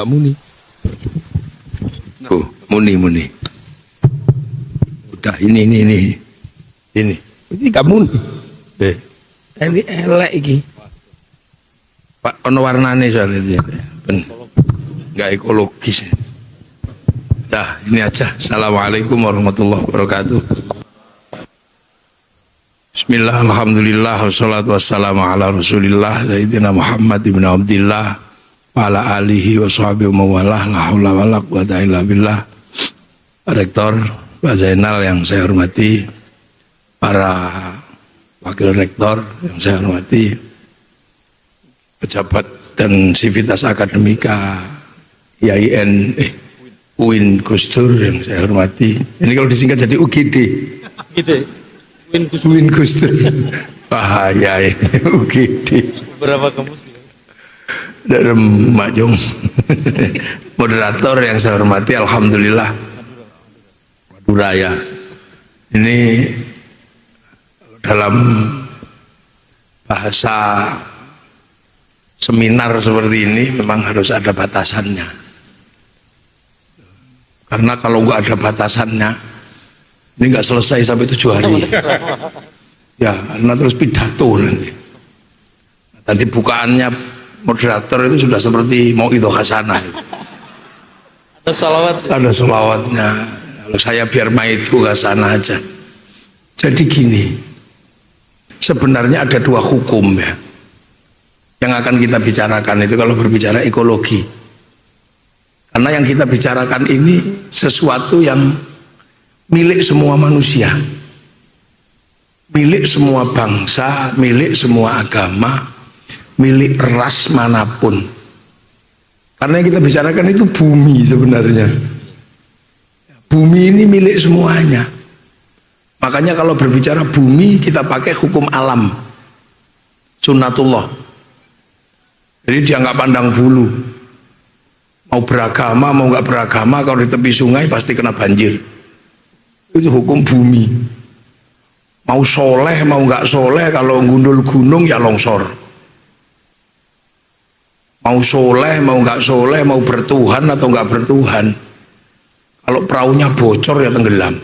Kamu nih. Oh, muni. Udah ini. Ini kamu nih. Ini elek iki. Pak ono warnane soal itu. Ben enggak ekologis. Dah, ini aja. Assalamualaikum warahmatullahi wabarakatuh. Bismillah, alhamdulillah, wassalatu wassalamu ala rasulillah Sayyidina Muhammad ibn Abdillah wa ala alihi wa sahbihi wa mawalah, la hawla wa la quwwata illa billah. Pak Rektor, Pak Zainal yang saya hormati, para Wakil Rektor yang saya hormati, pejabat dan sivitas akademika IAIN UIN Gusdur yang saya hormati. Ini kalau disingkat jadi UGD. UIN Gusdur. Bahaya ini UGD. Berapa kampus? Dari Mak Jung. Moderator yang saya hormati, alhamdulillah. Madura ya. Ini dalam bahasa seminar seperti ini memang harus ada batasannya. Karena kalau nggak ada batasannya, ini nggak selesai sampai 7 hari. Ya, karena terus pidato nanti. Tadi bukaannya moderator itu sudah seperti mau itu hasanah. Ada salawat. Ada salawatnya. Kalau saya biar itu hasanah aja. Jadi gini, sebenarnya ada 2 hukum ya yang akan kita bicarakan itu kalau berbicara ekologi. Karena yang kita bicarakan ini sesuatu yang milik semua manusia, milik semua bangsa, milik semua agama, milik ras manapun. Karena yang kita bicarakan itu bumi sebenarnya. Bumi ini milik semuanya. Makanya kalau berbicara bumi kita pakai hukum alam, sunnatullah. Jadi dia nggak pandang bulu. Mau beragama, mau nggak beragama, kalau di tepi sungai pasti kena banjir. Itu hukum bumi. Mau soleh, mau nggak soleh, kalau gundul gunung ya longsor. Mau soleh, mau nggak soleh, mau bertuhan atau nggak bertuhan, kalau perahunya bocor ya tenggelam.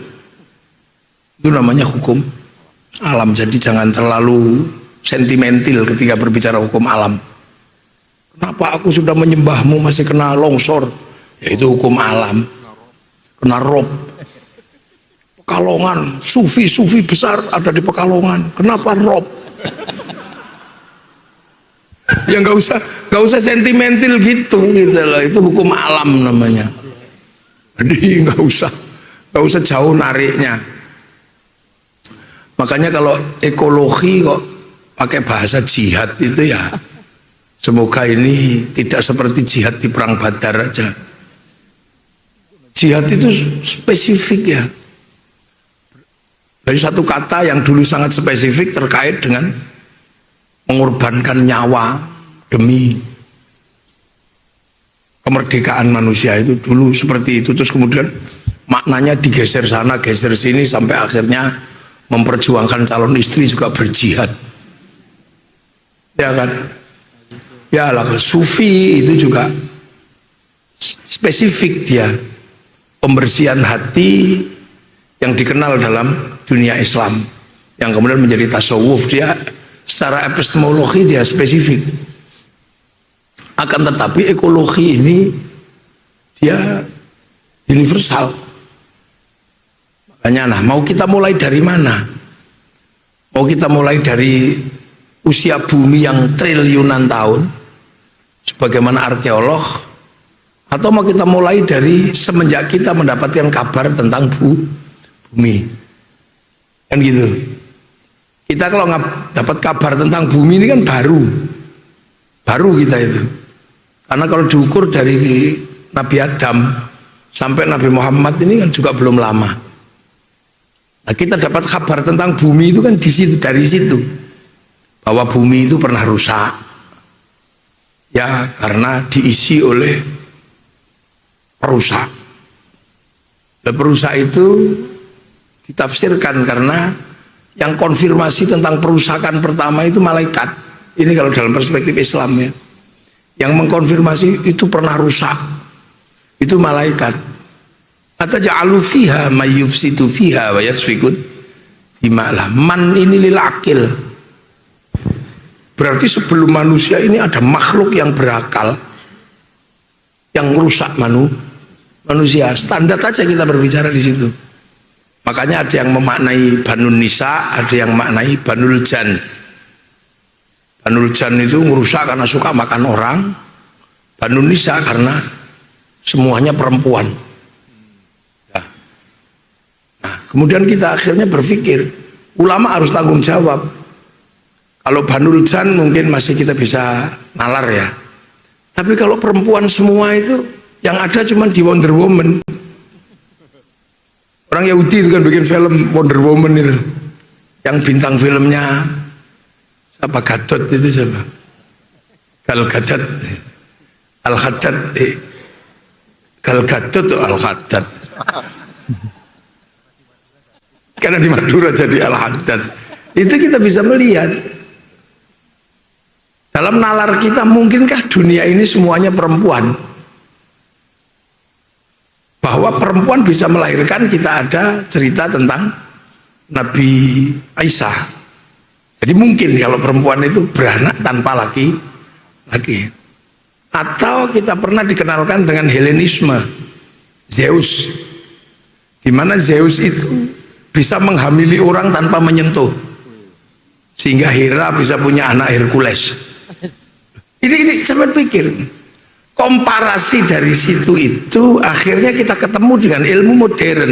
Itu namanya hukum alam. Jadi jangan terlalu sentimental ketika berbicara hukum alam. Kenapa aku sudah menyembahmu masih kena longsor? Ya itu hukum alam. Kena rob. Pekalongan, sufi besar ada di Pekalongan. Kenapa rob? Ya nggak usah sentimental gitu loh. Itu hukum alam namanya. Jadi nggak usah jauh nariknya. Makanya kalau ekologi kok pakai bahasa jihad itu ya, semoga ini tidak seperti jihad di perang Badar aja. Jihad itu spesifik ya. Dari satu kata yang dulu sangat spesifik terkait dengan mengorbankan nyawa demi kemerdekaan manusia, itu dulu seperti itu. Terus kemudian maknanya digeser sana, geser sini, sampai akhirnya memperjuangkan calon istri juga berjihad. Ya kan? Ya lah, sufi itu juga spesifik dia. Pembersihan hati yang dikenal dalam dunia Islam, yang kemudian menjadi tasawuf, dia secara epistemologi dia spesifik. Akan tetapi ekologi ini dia universal. Makanya nah, mau kita mulai dari mana? Mau kita mulai dari usia bumi yang triliunan tahun sebagaimana arkeolog, atau mau kita mulai dari semenjak kita mendapatkan kabar tentang bumi? Kan gitu. Kita kalau nggak dapat kabar tentang bumi ini kan baru kita itu. Karena kalau diukur dari Nabi Adam sampai Nabi Muhammad ini kan juga belum lama. Nah, kita dapat kabar tentang bumi itu kan dari situ, bahwa bumi itu pernah rusak, ya karena diisi oleh perusak. Dan perusak itu ditafsirkan karena yang konfirmasi tentang perusakan pertama itu malaikat. Ini kalau dalam perspektif Islam ya. Yang mengkonfirmasi itu pernah rusak. Itu malaikat. Ataj'alu fiha may yufsidu fiha wa yasfikut dimalah. Man ini lil akil. Berarti sebelum manusia ini ada makhluk yang berakal yang rusak manusia. Standar aja kita berbicara di situ. Makanya ada yang memaknai Banun Nisa, ada yang memaknai Banul Jan. Banul Jan itu merusak karena suka makan orang. Banun Nisa karena semuanya perempuan. Ya. Nah, kemudian kita akhirnya berpikir, ulama harus tanggung jawab. Kalau Banul Jan mungkin masih kita bisa nalar ya. Tapi kalau perempuan semua itu yang ada cuma di Wonder Woman. Orang Yahudi itu kan bikin film Wonder Woman itu. Yang bintang filmnya siapa? Gadot itu siapa? Gal Gadot. Al-Haddad. Gal Gadot atau Al-Haddad. Karena di Madura jadi Al-Haddad. Itu kita bisa melihat. Dalam nalar kita, mungkinkah dunia ini semuanya perempuan? Bahwa perempuan bisa melahirkan, kita ada cerita tentang Nabi Aisyah. Jadi mungkin kalau perempuan itu beranak tanpa laki. Atau kita pernah dikenalkan dengan Helenisme, Zeus. Di mana Zeus itu bisa menghamili orang tanpa menyentuh. Sehingga Hera bisa punya anak Hercules. Ini sampai pikir, komparasi dari situ itu akhirnya kita ketemu dengan ilmu modern.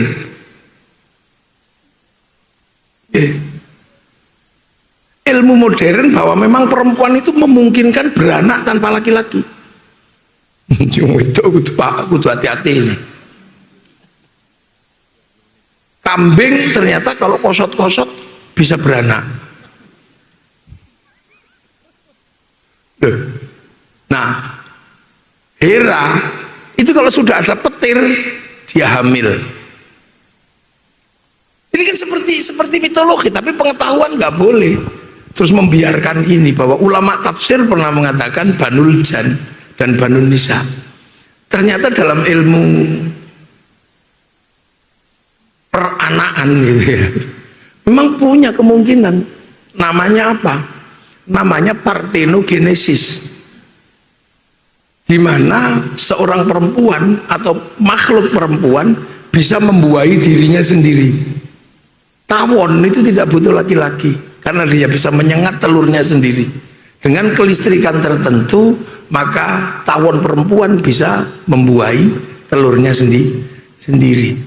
Ilmu modern bahwa memang perempuan itu memungkinkan beranak tanpa laki-laki. Itu kudu hati-hati ini. Kambing ternyata kalau kosot-kosot bisa beranak. Nah, Hera itu kalau sudah ada petir dia hamil. Ini kan seperti mitologi, tapi pengetahuan nggak boleh terus membiarkan ini. Bahwa ulama tafsir pernah mengatakan Banul Jan dan Banun Nisa. Ternyata dalam ilmu peranaan gitu ya, memang punya kemungkinan. Namanya apa? Namanya partenogenesis, di mana seorang perempuan atau makhluk perempuan bisa membuahi dirinya sendiri. Tawon itu tidak butuh laki-laki karena dia bisa menyengat telurnya sendiri. Dengan kelistrikan tertentu, maka tawon perempuan bisa membuahi telurnya sendiri.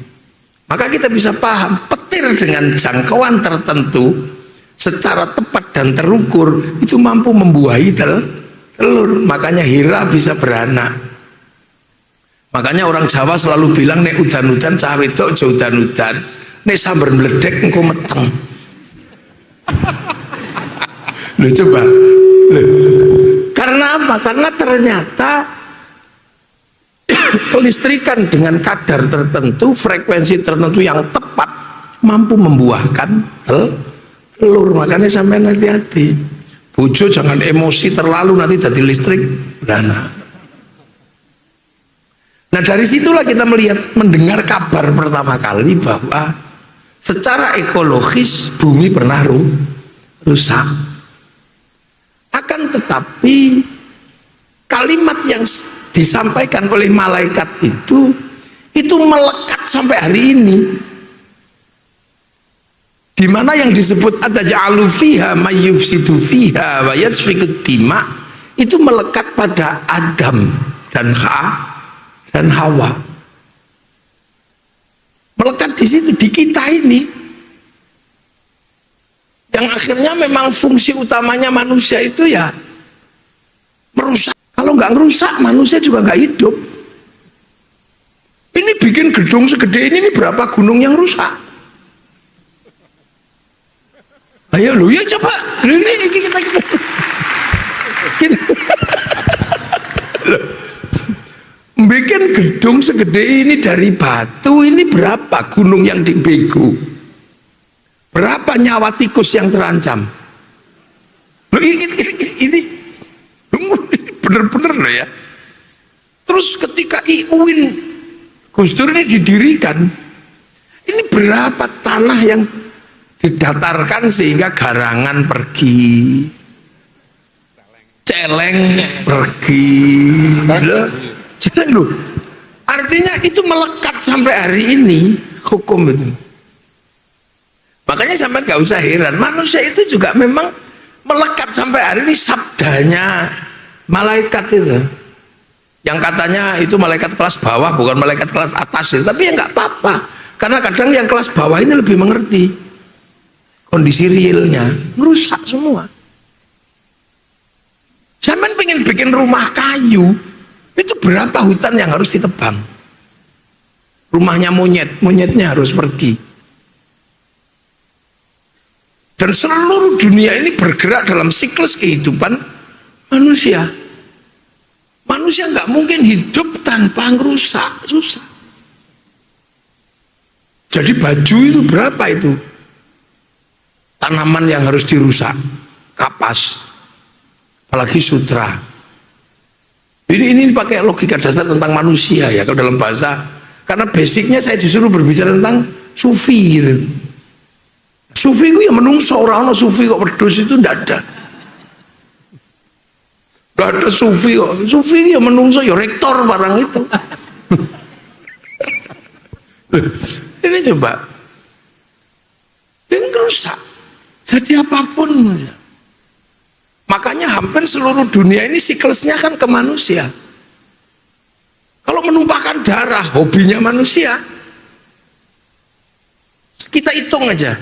Maka kita bisa paham, petir dengan jangkauan tertentu secara tepat dan terukur itu mampu membuahi telur. Makanya Hera bisa beranak. Makanya orang Jawa selalu bilang nek udan-udan cah wedok aja udan-udan, nek sambar mledek engko meteng. Loh coba. Loh. Karena apa? Karena ternyata kelistrikan dengan kadar tertentu, frekuensi tertentu yang tepat mampu membuahkan telur. Makanya sampai hati-hati, bojo jangan emosi terlalu, nanti jadi listrik beranak. Nah dari situlah kita mendengar kabar pertama kali bahwa secara ekologis bumi pernah rusak. Akan tetapi kalimat yang disampaikan oleh malaikat itu melekat sampai hari ini. Di mana yang disebut ataj'alu fiha may yufsidu fiha wa yasfikut dima itu melekat pada Adam dan Hawa. Melekat di situ, di kita ini. Yang akhirnya memang fungsi utamanya manusia itu ya merusak. Kalau nggak ngerusak, manusia juga nggak hidup. Ini bikin gedung segede ini berapa gunung yang rusak? Ayo lu ya coba ini kita bikin gedung segede ini dari batu, ini berapa gunung yang dibegu, berapa nyawa tikus yang terancam. Loh, ini bener-bener loh ya. Terus ketika UIN Gus Dur ini didirikan, ini berapa tanah yang didatarkan sehingga Garangan pergi, Celeng pergi, Celeng loh. Artinya itu melekat sampai hari ini hukum itu. Makanya sampai nggak usah heran, manusia itu juga memang melekat sampai hari ini sabdanya malaikat itu. Yang katanya itu malaikat kelas bawah bukan malaikat kelas atas itu, tapi ya nggak apa-apa. Karena kadang yang kelas bawah ini lebih mengerti kondisi realnya, merusak semua. Zaman pengen bikin rumah kayu, itu berapa hutan yang harus ditebang? Rumahnya monyet, monyetnya harus pergi. Dan seluruh dunia ini bergerak dalam siklus kehidupan manusia. Manusia nggak mungkin hidup tanpa ngerusak, susah. Jadi baju itu berapa itu? Tanaman yang harus dirusak, kapas, apalagi sutra. Ini pakai logika dasar tentang manusia ya kalau dalam bahasa. Karena basicnya saya disuruh berbicara tentang sufi gitu. Sufi itu yang menungso, orang sufi kok pedus itu ndak ada. Nggak ada sufi kok. Sufi yang menungso ya rektor barang itu. Ini coba. Ini rusak. Jadi apapun. Makanya hampir seluruh dunia ini siklusnya kan ke manusia. Kalau menumpahkan darah, hobinya manusia. Kita hitung aja.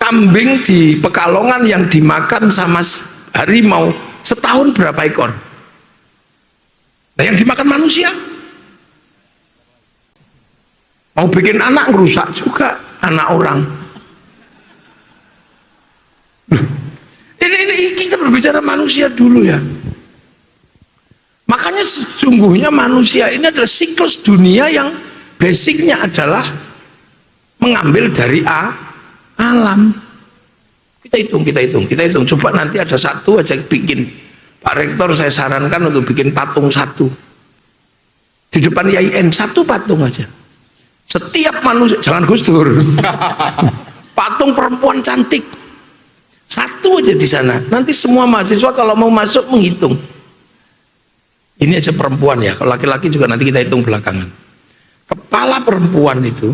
Kambing di Pekalongan yang dimakan sama harimau setahun berapa ekor? Nah yang dimakan manusia mau bikin anak ngerusak juga anak orang. Ini kita berbicara manusia dulu ya. Makanya sesungguhnya manusia ini adalah siklus dunia yang basicnya adalah mengambil dari alam. Kita hitung. Coba nanti ada satu aja bikin. Pak Rektor saya sarankan untuk bikin patung satu. Di depan IAIN satu patung aja. Setiap manusia, jangan Gus Dur. Patung perempuan cantik. Satu aja di sana. Nanti semua mahasiswa kalau mau masuk menghitung. Ini aja perempuan ya. Kalau laki-laki juga nanti kita hitung belakangan. Kepala perempuan itu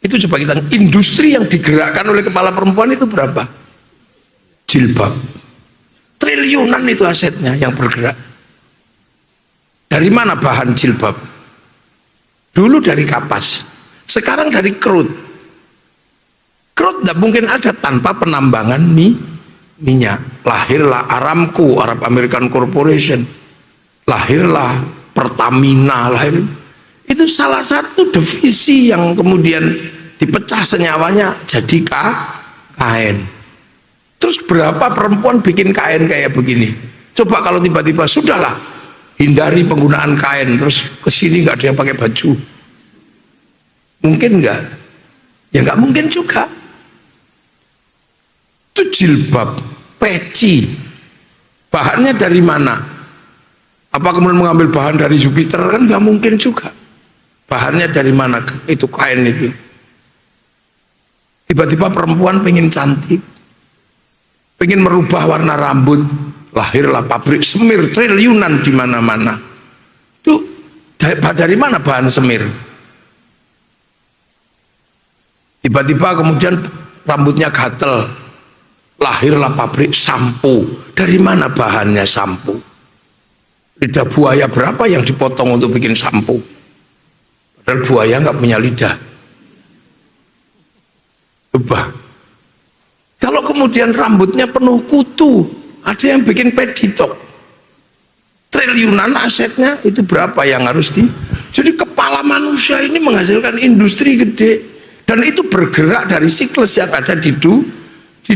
coba kita, industri yang digerakkan oleh kepala perempuan itu berapa? Jilbab. Triliunan itu asetnya yang bergerak. Dari mana bahan jilbab? Dulu dari kapas, sekarang dari kerut. Kerut tidak mungkin ada tanpa penambangan minyak. Lahirlah Aramco, Arab American Corporation. Lahirlah Pertamina, itu salah satu divisi yang kemudian dipecah senyawanya jadi kain. Terus berapa perempuan bikin kain kayak begini? Coba kalau tiba-tiba sudahlah hindari penggunaan kain, terus kesini nggak ada yang pakai baju, mungkin nggak? Ya nggak mungkin juga. Itu jilbab, peci, bahannya dari mana? Apa kemudian mengambil bahan dari Jupiter? Kan nggak mungkin juga. Bahannya dari mana itu kain itu? Tiba-tiba perempuan pengen cantik, pengen merubah warna rambut, lahirlah pabrik semir triliunan di mana-mana. Itu dari mana bahan semir? Tiba-tiba kemudian rambutnya gatel, lahirlah pabrik sampo. Dari mana bahannya sampo? Lidah buaya berapa yang dipotong untuk bikin sampo? Padahal buaya nggak punya lidah. Coba. Kalau kemudian rambutnya penuh kutu, ada yang bikin peditok. Triliunan asetnya itu berapa yang harus Jadi kepala manusia ini menghasilkan industri gede. Dan itu bergerak dari siklus yang ada di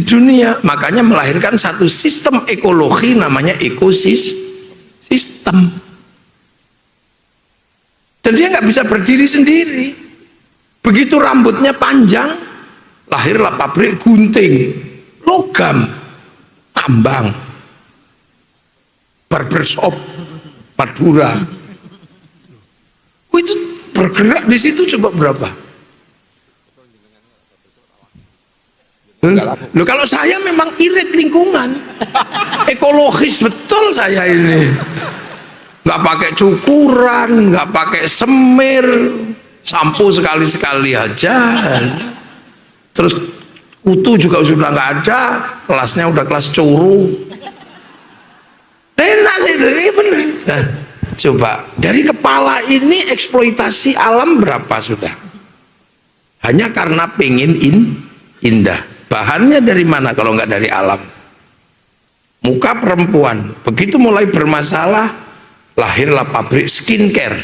dunia. Makanya melahirkan satu sistem ekologi namanya ekosistem. Dan dia nggak bisa berdiri sendiri. Begitu rambutnya panjang, lahirlah pabrik gunting, logam, tambang. barbershop, Madura. Itu bergerak di situ coba berapa? Loh, kalau saya memang irit lingkungan, ekologis betul saya ini. Nggak pakai cukuran, nggak pakai semir, sampo sekali-sekali aja. Terus kutu juga sudah nggak ada, kelasnya udah kelas curu. Enak sih, ini bener. Nah, coba dari kepala ini eksploitasi alam berapa sudah? Hanya karena pengen indah. Bahannya dari mana kalau nggak dari alam? Muka perempuan begitu mulai bermasalah, lahirlah pabrik skincare,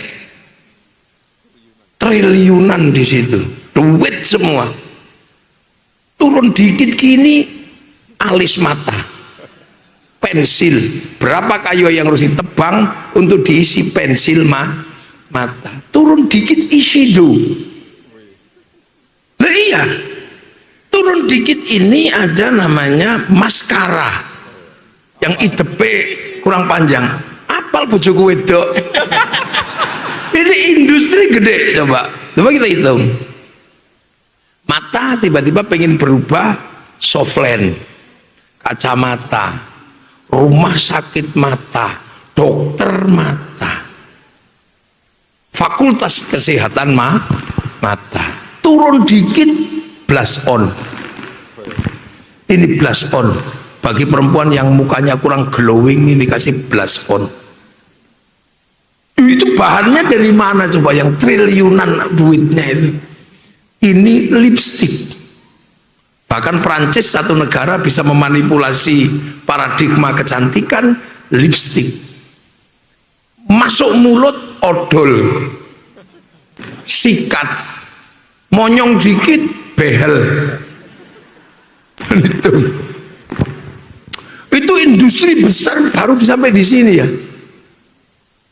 triliunan di situ, duit semua. Turun dikit gini, alis mata, pensil, berapa kayu yang harus ditebang untuk diisi pensil mata. Turun dikit isido. Nah iya, turun dikit ini ada namanya maskara yang idepe kurang panjang. Apal bojoku wedok. Ini industri gede, coba kita hitung. Mata tiba-tiba pengen berubah softland, kacamata, rumah sakit mata, dokter mata, fakultas kesehatan mata. Turun dikit, blast on. Ini blast on. Bagi perempuan yang mukanya kurang glowing ini kasih blast on. Itu bahannya dari mana coba yang triliunan duitnya itu? Ini lipstick. Bahkan Prancis, satu negara, bisa memanipulasi paradigma kecantikan lipstick. Masuk mulut odol, sikat, monyong dikit behel. Itu industri besar baru sampai di sini ya.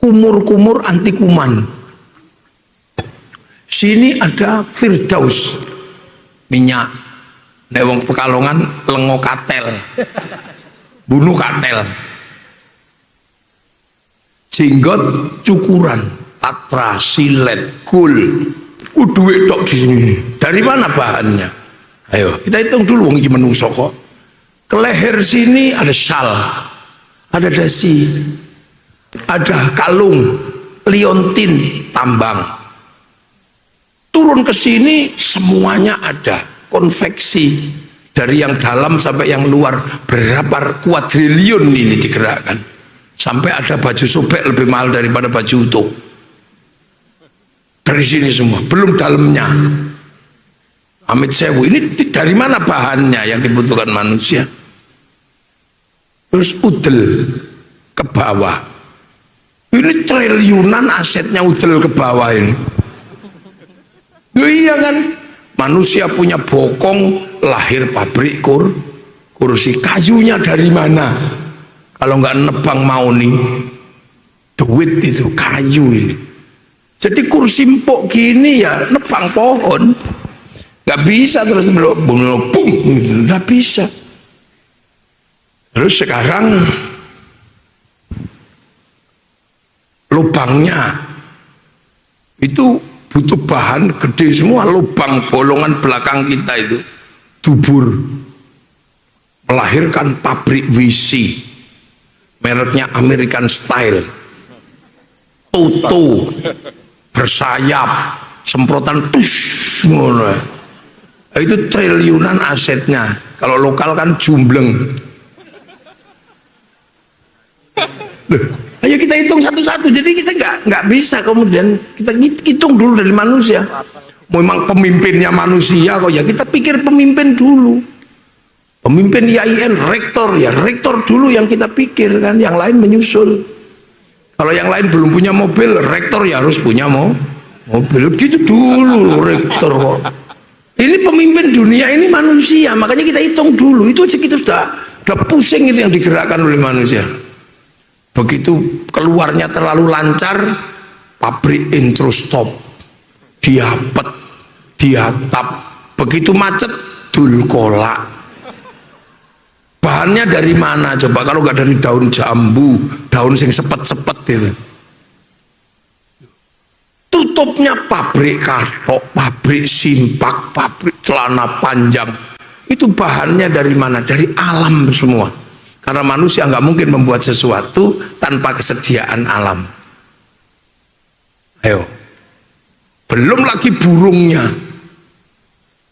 Kumur-kumur anti kuman. Sini ada Firdaus minyak. Nek wong Pekalongan lengo katel. Bunuh katel. Jenggot cukuran, Tatra, Silet, Kul. Duit tok di sini. Dari mana bahannya? Ayo, kita hitung dulu wong iki menungso kok. Ke leher sini ada syal, ada dasi, ada kalung, liontin, tambang. Turun ke sini semuanya ada, konveksi dari yang dalam sampai yang luar, berapa kuadriliun ini digerakkan. Sampai ada baju sobek lebih mahal daripada baju utuh. Dari sini semua, belum dalamnya. Amit sewu, ini dari mana bahannya yang dibutuhkan manusia? Terus udel ke bawah. Ini triliunan asetnya udel ke bawah ini. Iya kan? Manusia punya bokong, lahir pabrik kursi. Kayunya dari mana? Kalau nggak nebang mau nih, duit itu kayu ini. Jadi kursi empuk gini ya nebang pohon. Nggak bisa terus belum, nggak bisa. Terus sekarang lubangnya itu butuh bahan gede semua, lubang bolongan belakang kita itu dubur, melahirkan pabrik WC mereknya American Style, Toto bersayap, semprotan tush, itu triliunan asetnya. Kalau lokal kan jumbleng. Ayo kita hitung satu-satu. Jadi kita nggak bisa kemudian kita hitung dulu dari manusia. Memang pemimpinnya manusia kok ya, kita pikir pemimpin dulu. Pemimpin IAIN, rektor ya, rektor dulu yang kita pikir kan, yang lain menyusul. Kalau yang lain belum punya mobil, rektor ya harus punya mobil. Gitu dulu rektor kok. Ini pemimpin dunia ini manusia, makanya kita hitung dulu. Itu aja kita udah pusing itu yang digerakkan oleh manusia. Begitu keluarnya terlalu lancar, pabrik intro stop, diapet, diatap. Begitu macet, dul kolak. Bahannya dari mana coba kalau nggak dari daun jambu, daun sing sepet-sepet gitu. Tutupnya pabrik katok, pabrik simpak, pabrik celana panjang. Itu bahannya dari mana? Dari alam semua. Karena manusia nggak mungkin membuat sesuatu tanpa kesediaan alam. Ayo. Belum lagi burungnya.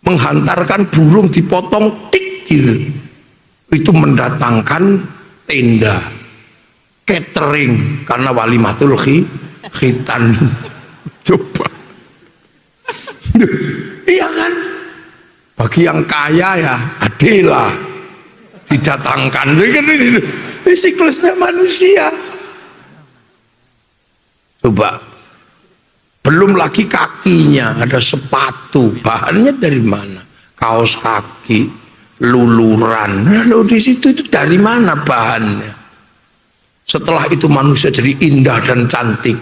Menghantarkan burung dipotong tik gitu. Itu mendatangkan tenda, catering karena walimatul khitan. Coba. Iya kan? Bagi yang kaya ya adilah didatangkan. Ini siklusnya manusia. Coba. Belum lagi kakinya, ada sepatu, bahannya dari mana? Kaos kaki, luluran. Lalu di situ itu dari mana bahannya? Setelah itu manusia jadi indah dan cantik.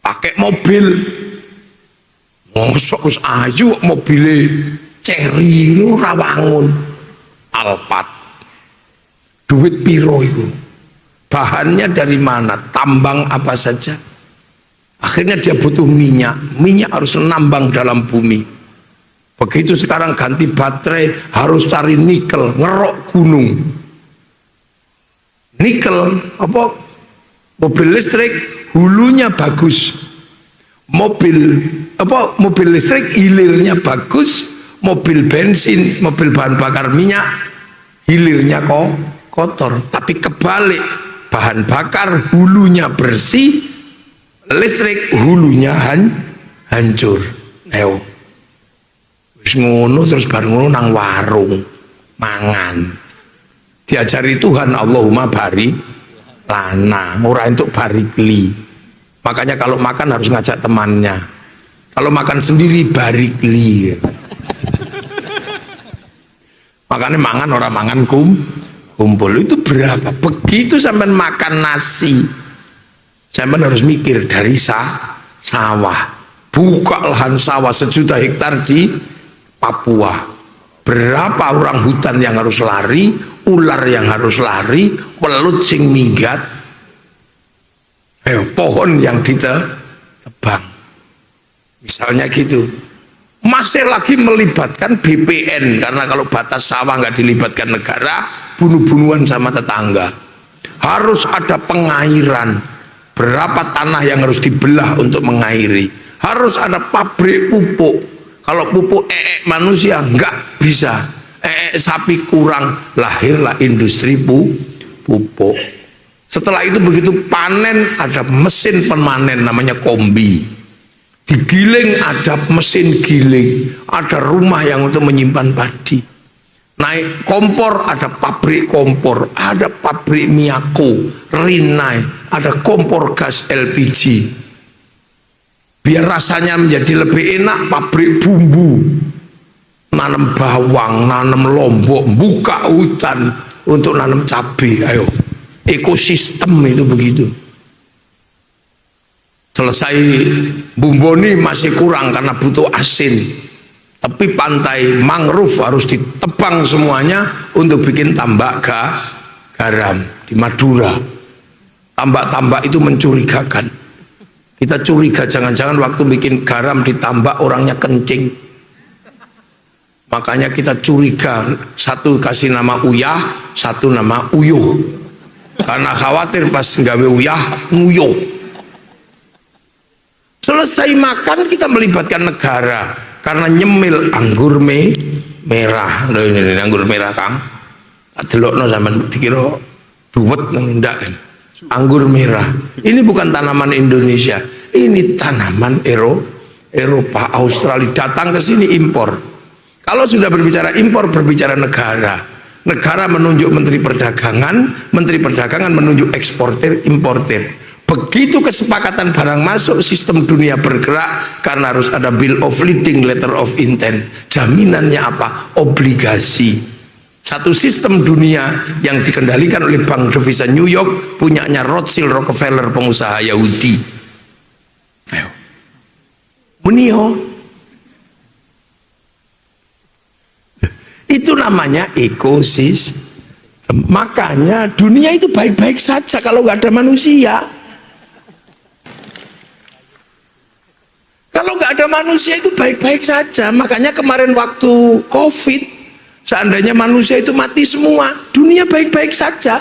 Pakai mobil, mosok wis ayu mobilnya Cherry lu Rawangun, Alphard. Duit piro itu? Bahannya dari mana? Tambang apa saja? Akhirnya dia butuh minyak. Minyak harus nambang dalam bumi. Begitu sekarang ganti baterai harus cari nikel, ngerok gunung. Nikel apa? Mobil listrik hulunya bagus. Mobil listrik hilirnya bagus. Mobil bensin, mobil bahan bakar minyak hilirnya kok kotor. Tapi kebalik, bahan bakar hulunya bersih, listrik hulunya hancur. Ayo. Wis ngono terus bareng ngono nang warung mangan. Diajari Tuhan Allahumma barik lana, ora entuk barikli. Makanya kalau makan harus ngajak temannya. Kalau makan sendiri barikli. Makanya mangan orang mangan kumpul. Itu berapa? Begitu sampai makan nasi, sampai harus mikir dari sawah. Buka lahan sawah 1.000.000 hektar di Papua. Berapa orang hutan yang harus lari, ular yang harus lari, welut sing minggat, pohon yang ditebang. Misalnya gitu. Masih lagi melibatkan BPN, karena kalau batas sawah nggak dilibatkan negara, bunuh-bunuhan sama tetangga. Harus ada pengairan. Berapa tanah yang harus dibelah untuk mengairi. Harus ada pabrik pupuk. Kalau pupuk manusia nggak bisa, sapi kurang, lahirlah industri pupuk. Setelah itu begitu panen ada mesin pemanen namanya kombi. Digiling ada mesin giling, ada rumah yang untuk menyimpan padi. Naik kompor ada pabrik kompor, ada pabrik Miyako, Rinnai, ada kompor gas LPG. Biar rasanya menjadi lebih enak, pabrik bumbu, nanam bawang, nanam lombok, buka hutan untuk nanam cabai. Ayo, ekosistem itu begitu. Selesai bumboni masih kurang karena butuh asin, tapi pantai mangrove harus ditebang semuanya untuk bikin tambak garam di Madura. Tambak-tambak itu mencurigakan. Kita curiga jangan-jangan waktu bikin garam ditambak orangnya kencing. Makanya kita curiga, satu kasih nama Uyah, satu nama Uyuh. Karena khawatir pas nggawe Uyah nguyuh. Selesai makan kita melibatkan negara karena nyemil anggur merah. Loh, ini anggur merah Kang. Delokno sampean dikira duwet nang ndak kan. Anggur merah. Ini bukan tanaman Indonesia. Ini tanaman Eropa, Australia. Datang ke sini impor. Kalau sudah berbicara impor, berbicara negara. Negara menunjuk Menteri Perdagangan menunjuk eksportir, importir. Begitu kesepakatan barang masuk, sistem dunia bergerak karena harus ada bill of lading, letter of intent. Jaminannya apa? Obligasi. Satu sistem dunia yang dikendalikan oleh Bank Devisa New York, punyanya Rothschild Rockefeller, pengusaha Yahudi. Ayo. Munio. Itu namanya ekosistem. Makanya dunia itu baik-baik saja kalau nggak ada manusia. Kalau nggak ada manusia itu baik-baik saja. Makanya kemarin waktu COVID, seandainya manusia itu mati semua, dunia baik-baik saja.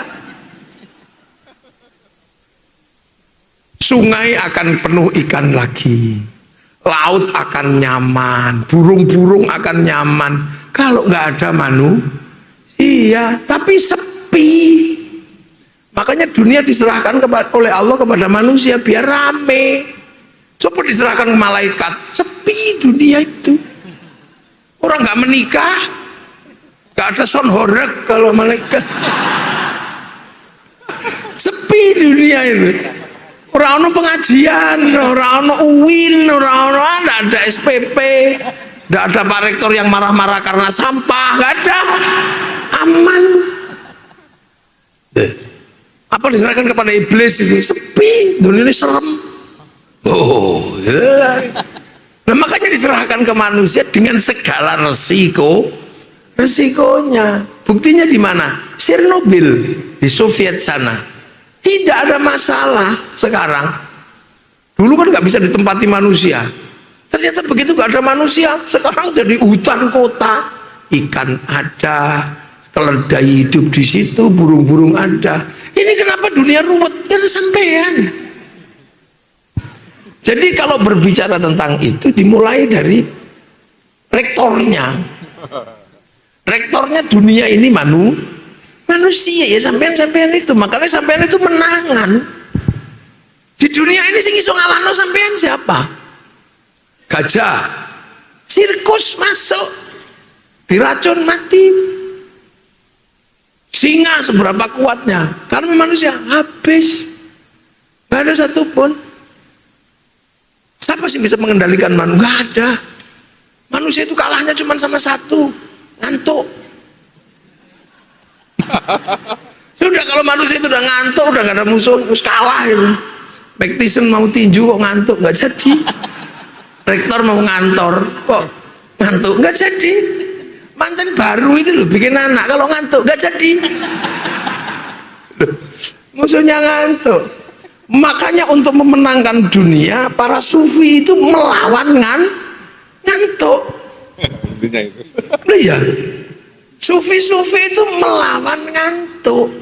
Sungai akan penuh ikan lagi, laut akan nyaman, burung-burung akan nyaman. Kalau nggak ada manusia, tapi sepi. Makanya dunia diserahkan oleh Allah kepada manusia biar rame. Coba diserahkan ke malaikat, sepi dunia itu. Orang nggak menikah, nggak ada sound horeg kalau malaikat. Sepi dunia itu. Orang ono pengajian, orang ono UIN, orang ono nggak ada SPP, nggak ada Pak Rektor yang marah-marah karena sampah, nggak ada, aman. Apa diserahkan kepada iblis itu? Sepi, dunia ini serem. Oh, ya. Nah makanya diserahkan ke manusia dengan segala resikonya. Buktinya di mana? Chernobyl di Soviet sana. Tidak ada masalah sekarang. Dulu kan nggak bisa ditempati manusia. Ternyata begitu nggak ada manusia, sekarang jadi hutan kota. Ikan ada, keledai hidup di situ, burung-burung ada. Ini kenapa dunia ruwet? Kan sampean. Jadi kalau berbicara tentang itu dimulai dari rektornya. Rektornya dunia ini manusia ya, sampean itu. Makanya sampean itu menangan. Di dunia ini sing iso ngalahno sampean siapa? Gajah. Sirkus masuk. Diracun mati. Singa seberapa kuatnya? Karena manusia habis. Gak ada satupun. Siapa sih bisa mengendalikan manusia? Nggak ada. Manusia itu kalahnya cuma sama satu, ngantuk. Sudah kalau manusia itu udah ngantuk, udah nggak ada musuh, terus kalah itu. Mike Tyson mau tinju kok ngantuk, nggak jadi. Rektor mau ngantor kok ngantuk, nggak jadi. Mantan baru itu loh bikin anak, kalau ngantuk nggak jadi. Musuhnya ngantuk. Makanya untuk memenangkan dunia, para sufi itu melawan ngantuk. Iya, sufi-sufi itu melawan ngantuk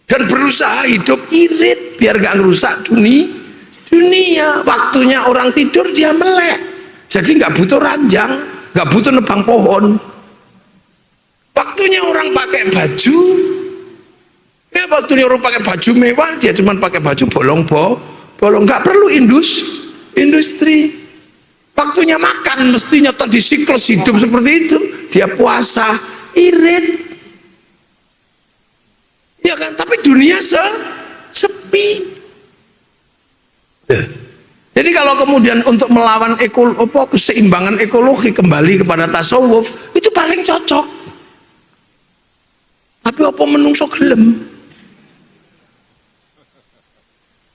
dan berusaha hidup irit biar gak ngerusak dunia. Waktunya orang tidur dia melek, jadi nggak butuh ranjang, nggak butuh nebang pohon. Waktunya orang pakai baju, ya waktu orang pakai baju mewah, dia cuma pakai baju bolong, nggak perlu industri. Waktunya makan, mestinya tadi siklus hidup seperti itu. Dia puasa, irit, ya kan? Tapi dunia sepi. Jadi kalau kemudian untuk melawan keseimbangan ekologi kembali kepada tasawuf itu paling cocok. Tapi apa menungso gelem?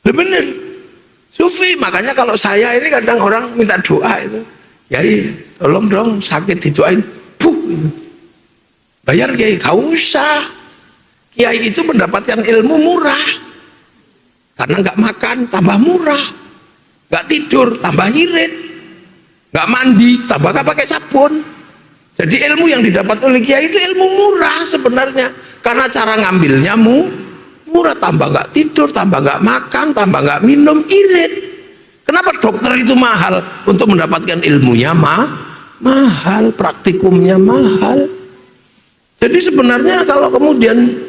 Bener sufi. Makanya kalau saya ini kadang orang minta doa itu, Kiai tolong dong sakit didoain, bayar Kiai, gak usah. Kiai itu mendapatkan ilmu murah karena nggak makan tambah murah, nggak tidur tambah nyirit, nggak mandi tambah nggak pakai sabun. Jadi ilmu yang didapat oleh Kiai itu ilmu murah sebenarnya, karena cara ngambilnya murah, tambah nggak tidur, tambah nggak makan, tambah nggak minum, irit. Kenapa dokter itu mahal? Untuk mendapatkan ilmunya mahal, praktikumnya mahal. Jadi sebenarnya kalau kemudian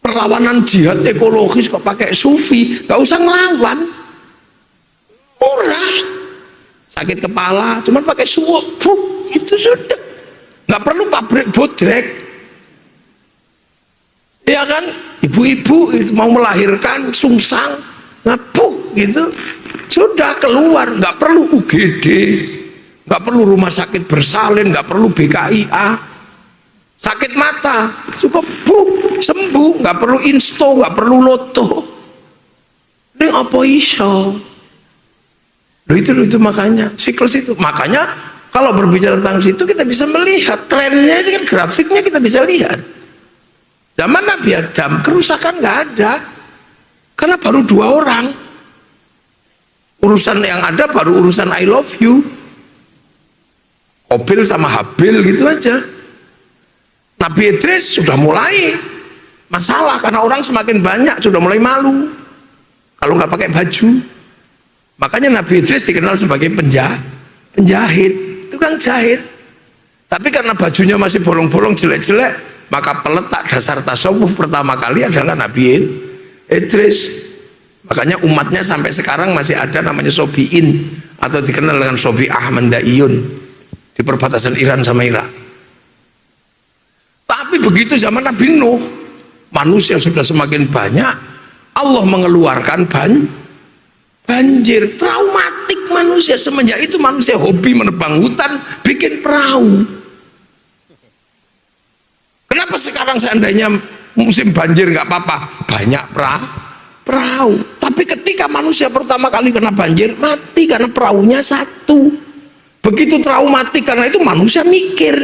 perlawanan jihad ekologis kok pakai sufi, nggak usah ngelawan, murah. Sakit kepala, cuman pakai suwuk, itu sudah, nggak perlu pabrik bodrek. Ya kan, ibu-ibu mau melahirkan sungsang, ngapuh gitu, sudah keluar, nggak perlu UGD, nggak perlu rumah sakit bersalin, nggak perlu BKIA. Sakit mata cukup sembuh, nggak perlu insto, nggak perlu loto. Ini apa iso? Itu makanya siklus itu. Makanya kalau berbicara tentang situ kita bisa melihat trennya, itu kan grafiknya kita bisa lihat. Zaman Nabi Adam kerusakan nggak ada, karena baru 2 orang. Urusan yang ada baru urusan I love you, Qabil sama Habil gitu aja. Nabi Idris sudah mulai masalah karena orang semakin banyak, sudah mulai malu kalau nggak pakai baju. Makanya Nabi Idris dikenal sebagai penjahit, tukang jahit. Tapi karena bajunya masih bolong-bolong, jelek-jelek, maka peletak dasar tasawuf pertama kali adalah Nabi Idris. Makanya umatnya sampai sekarang masih ada namanya Sobiin, atau dikenal dengan Sobi'ah Mandaiyun, di perbatasan Iran sama Irak. Tapi begitu zaman Nabi Nuh, manusia sudah semakin banyak, Allah mengeluarkan banjir, traumatik manusia. Semenjak itu manusia hobi menebang hutan, bikin perahu. Kenapa sekarang seandainya musim banjir nggak apa-apa, banyak perahu. Tapi ketika manusia pertama kali kena banjir, mati karena perahunya satu. Begitu traumatik, karena itu manusia mikir,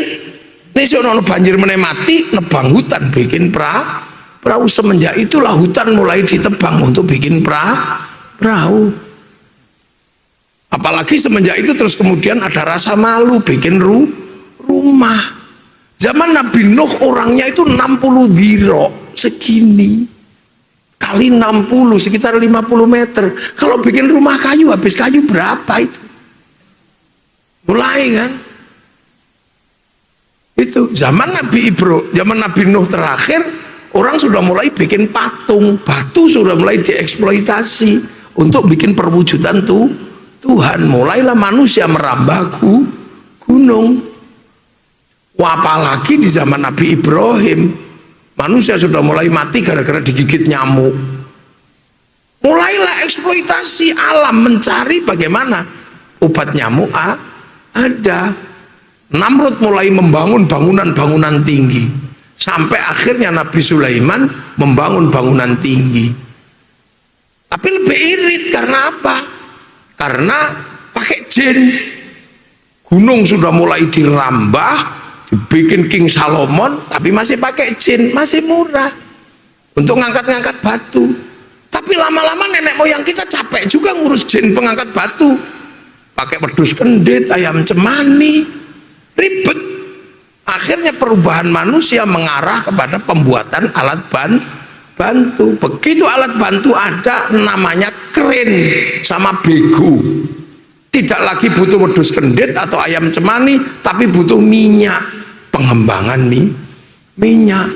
nih sono banjir mati, nebang hutan, bikin perahu. Semenjak itulah hutan mulai ditebang untuk bikin perahu. Apalagi semenjak itu terus kemudian ada rasa malu, bikin rumah. Zaman Nabi Nuh orangnya itu 60 dhiro, segini kali 60, sekitar 50 meter. Kalau bikin rumah kayu, habis kayu berapa itu? Mulai kan? Itu zaman zaman Nabi Nuh terakhir, orang sudah mulai bikin patung, batu sudah mulai dieksploitasi untuk bikin perwujudan Tuhan. Mulailah manusia merambah gunung. Wah, apalagi di zaman Nabi Ibrahim, manusia sudah mulai mati gara-gara digigit nyamuk. Mulailah eksploitasi alam, mencari bagaimana obat nyamuk ada. Namrud mulai membangun bangunan-bangunan tinggi, sampai akhirnya Nabi Sulaiman membangun bangunan tinggi. Tapi lebih irit karena apa? Karena pakai jin. Gunung sudah mulai dirambah, dibikin King Salomon, tapi masih pakai jin, masih murah untuk ngangkat-ngangkat batu. Tapi lama-lama nenek moyang kita capek juga ngurus jin pengangkat batu, pakai wedhus kendit, ayam cemani, ribet. Akhirnya perubahan manusia mengarah kepada pembuatan alat bantu. Begitu alat bantu ada, namanya keren sama bego. Tidak lagi butuh wedhus kendit atau ayam cemani, tapi butuh minyak, pengembangan minyak.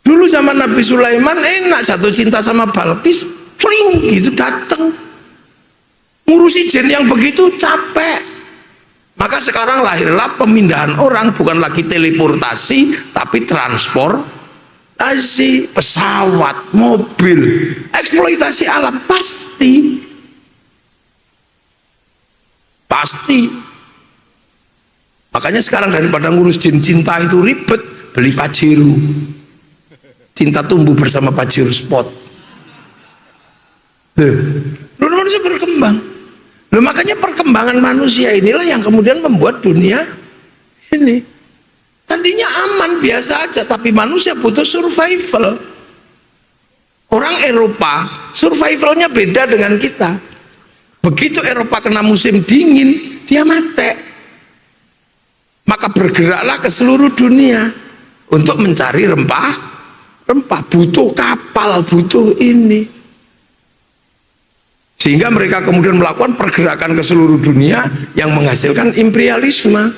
Dulu zaman Nabi Sulaiman enak, jatuh cinta sama Balkis, sering gitu datang. Ngurusi jin yang begitu capek. Maka sekarang lahirlah pemindahan orang, bukan lagi teleportasi, tapi transportasi, pesawat, mobil, eksploitasi alam pasti. Makanya sekarang daripada ngurus jin cinta itu ribet, beli Pajero. Cinta tumbuh bersama Pajero Spot. Manusia berkembang. Makanya perkembangan manusia inilah yang kemudian membuat dunia ini. Tadinya aman biasa aja, tapi manusia butuh survival. Orang Eropa survivalnya beda dengan kita. Begitu Eropa kena musim dingin, dia mati. Maka bergeraklah ke seluruh dunia untuk mencari rempah. Butuh kapal, butuh ini. Sehingga mereka kemudian melakukan pergerakan ke seluruh dunia yang menghasilkan imperialisme.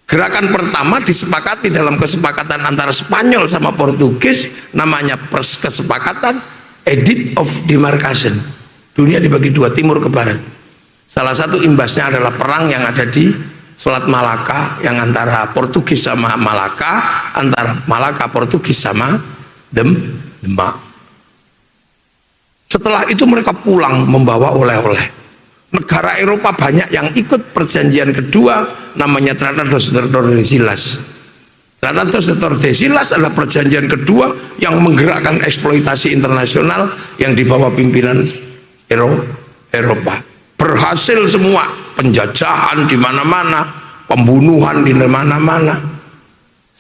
Gerakan pertama disepakati dalam kesepakatan antara Spanyol sama Portugis, namanya kesepakatan Edict of Demarcation. Dunia dibagi 2, timur ke barat. Salah satu imbasnya adalah perang yang ada di Selat Malaka, yang antara Portugis sama Malaka, antara Malaka Portugis sama Demak. Setelah itu mereka pulang membawa oleh-oleh. Negara Eropa banyak yang ikut perjanjian kedua, namanya Tratados de Tordesillas. Tratados de Tordesillas adalah perjanjian kedua yang menggerakkan eksploitasi internasional yang dibawa pimpinan Eropa. Berhasil semua, penjajahan di mana-mana, pembunuhan di mana-mana.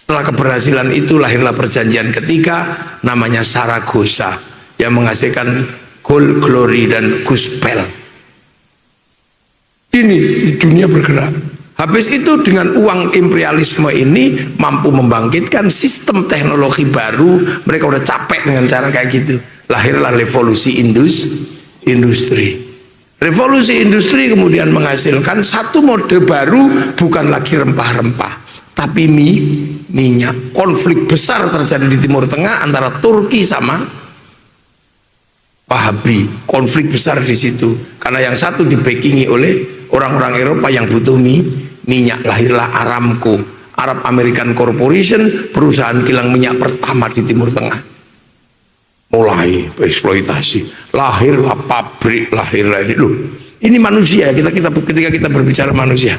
Setelah keberhasilan itu lahirlah perjanjian ketiga namanya Saragossa yang menghasilkan gold, glory, dan gospel. Ini dunia bergerak. Habis itu dengan uang imperialisme ini mampu membangkitkan sistem teknologi baru. Mereka udah capek dengan cara kayak gitu. Lahirlah revolusi industri. Revolusi industri kemudian menghasilkan satu mode baru, bukan lagi rempah-rempah tapi minyak. Konflik besar terjadi di Timur Tengah antara Turki sama Wahabi. Konflik besar di situ karena yang satu dibackingi oleh orang-orang Eropa yang butuh minyak. Lahirlah Aramco, Arab American Corporation, perusahaan kilang minyak pertama di Timur Tengah. Mulai eksploitasi, lahirlah pabrik, lahirlah ini loh. Ini manusia, ketika kita berbicara manusia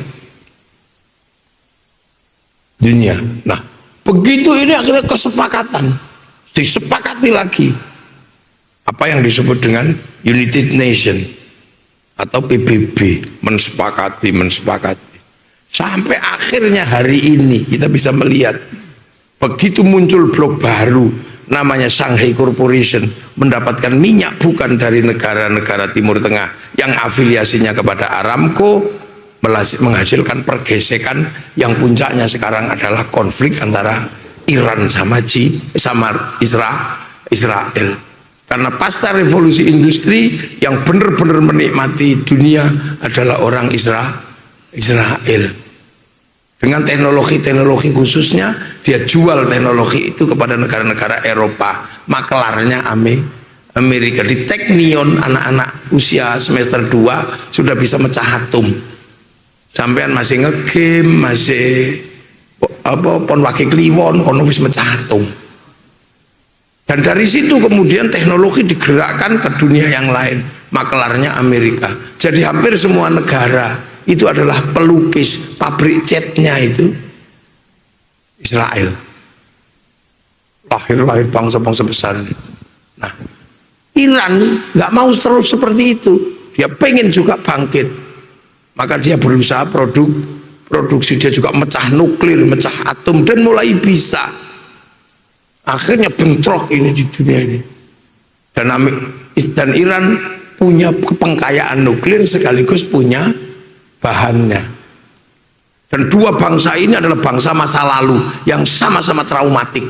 dunia. Nah, begitu ini akhirnya kesepakatan, disepakati lagi apa yang disebut dengan United Nation atau PBB, mensepakati sampai akhirnya hari ini kita bisa melihat begitu muncul blok baru namanya Shanghai Corporation, mendapatkan minyak bukan dari negara-negara Timur Tengah yang afiliasinya kepada Aramco, menghasilkan pergesekan yang puncaknya sekarang adalah konflik antara Iran sama Israel. Karena pasca revolusi industri yang benar-benar menikmati dunia adalah orang Israel. Dengan teknologi khususnya, dia jual teknologi itu kepada negara-negara Eropa. Maklarnya Amerika. Di Teknion anak-anak usia semester 2 sudah bisa mecah atom. Sampean masih ngegame, masih pon wake kliwon, kono wis mecah atom. Dan dari situ kemudian teknologi digerakkan ke dunia yang lain. Maklarnya Amerika. Jadi hampir semua negara itu adalah pelukis, pabrik catnya itu Israel. Lahir bangsa-bangsa besar. Nah, Iran nggak mau terus seperti itu. Dia pengen juga bangkit. Maka dia berusaha produksi, dia juga mecah nuklir, mecah atom, dan mulai bisa. Akhirnya bentrok ini di dunia ini. Dan Iran punya kepengkayaan nuklir sekaligus punya bahannya. Dan dua bangsa ini adalah bangsa masa lalu yang sama-sama traumatik.